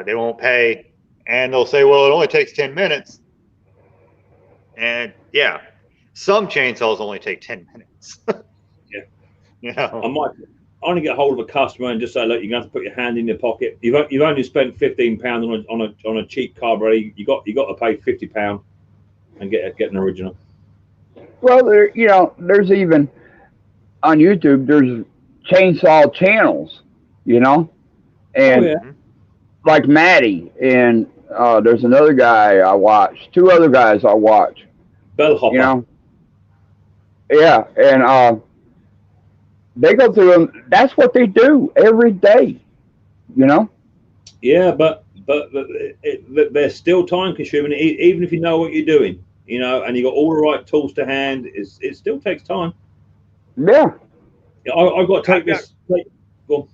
They won't pay, and they'll say, well, it only takes 10 minutes. And yeah, some chainsaws only take 10 minutes. Yeah. You know, I might only get hold of a customer and just say, look, you're going to have to put your hand in your pocket. You've only spent £15 on a cheap carburetor. You got to pay £50 and get an original. Well, there's even on YouTube. There's chainsaw channels, and like Matty, and there's another guy I watch. 2 other guys I watch. Bellhopper. Yeah, and they go through them. That's what they do every day. Yeah, but they're still time consuming, even if you know what you're doing. And you got all the right tools to hand. It still takes time. Yeah. I've got to take this. Go on.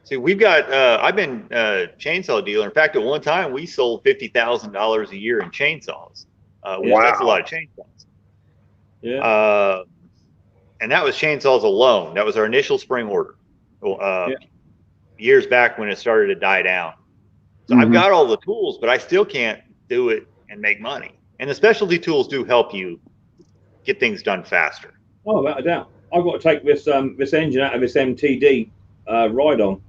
See, we've got. I've been a chainsaw dealer. In fact, at one time we sold $50,000 a year in chainsaws. That's a lot of chainsaws. Yeah. And that was chainsaws alone. That was our initial spring order. Years back when it started to die down. So I've got all the tools, but I still can't do it and make money. And the specialty tools do help you get things done faster. Oh, without a doubt. I've got to take this engine out of this MTD ride-on.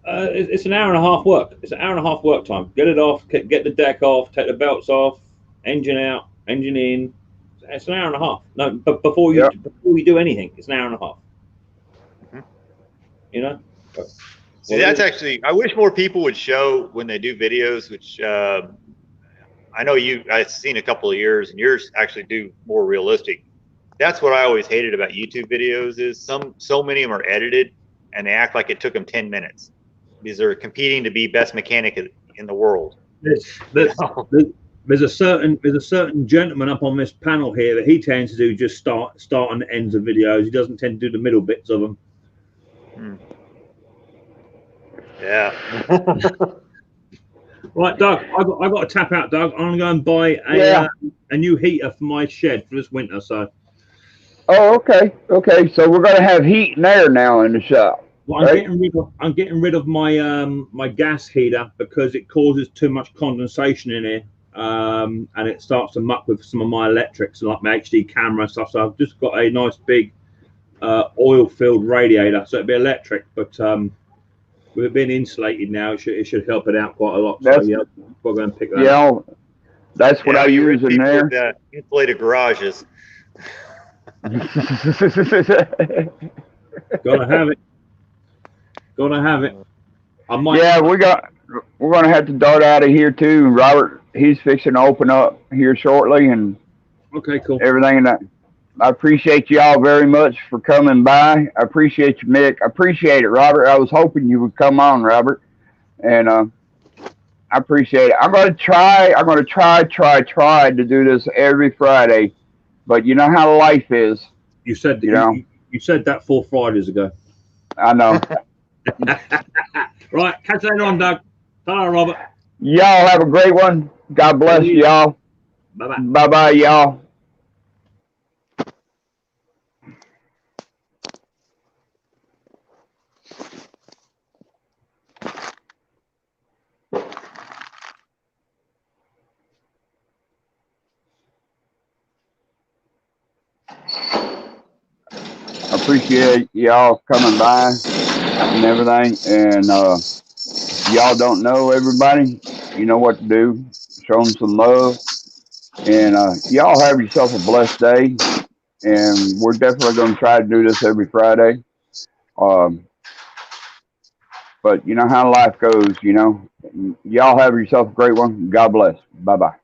It's an hour and a half work. It's an hour and a half work time. Get it off, get the deck off, take the belts off, engine out, engine in. It's an hour and a half. No, but before you do anything, it's an hour and a half. See, that's actually. I wish more people would show when they do videos, which I know I've seen a couple of yours, and yours actually do more realistic. That's what I always hated about YouTube videos is so many of them are edited, and they act like it took them 10 minutes. Because they're competing to be best mechanic in the world. There's a certain gentleman up on this panel here that he tends to do just start and ends of videos. He doesn't tend to do the middle bits of them. Yeah. Right, Doug. I got to tap out, Doug. I'm going to go and buy a new heater for my shed for this winter. So. Oh, okay. So we're going to have heat and air now in the shop. Well, I'm getting rid of my my gas heater because it causes too much condensation in here, and it starts to muck with some of my electrics, like my HD camera and stuff. So I've just got a nice big oil-filled radiator, so it'll be electric, but with it being insulated now, it should help it out quite a lot. So yeah, we're going to pick that up. Yeah, that's what I use in there. With, insulated garages. Gotta have it. I might. Yeah, we're gonna have to dart out of here too. Robert, he's fixing to open up here shortly, and okay, cool. Everything in that. I appreciate y'all very much for coming by. I appreciate you, Mick. I appreciate it, Robert. I was hoping you would come on, Robert, and I appreciate it. I'm gonna try. I'm gonna try to do this every Friday, but you know how life is. You said that You know. you said that 4 Fridays ago. I know. Right, catch you later on, Doug. Ta-ra, Robert. Y'all have a great one. God bless y'all. Bye-bye. Bye bye, y'all. I appreciate y'all coming by and everything. And y'all don't know everybody, you know what to do. Show them some love. And y'all have yourself a blessed day. And we're definitely going to try to do this every Friday. Um, but you know how life goes, you know. Y'all have yourself a great one. God bless. Bye bye.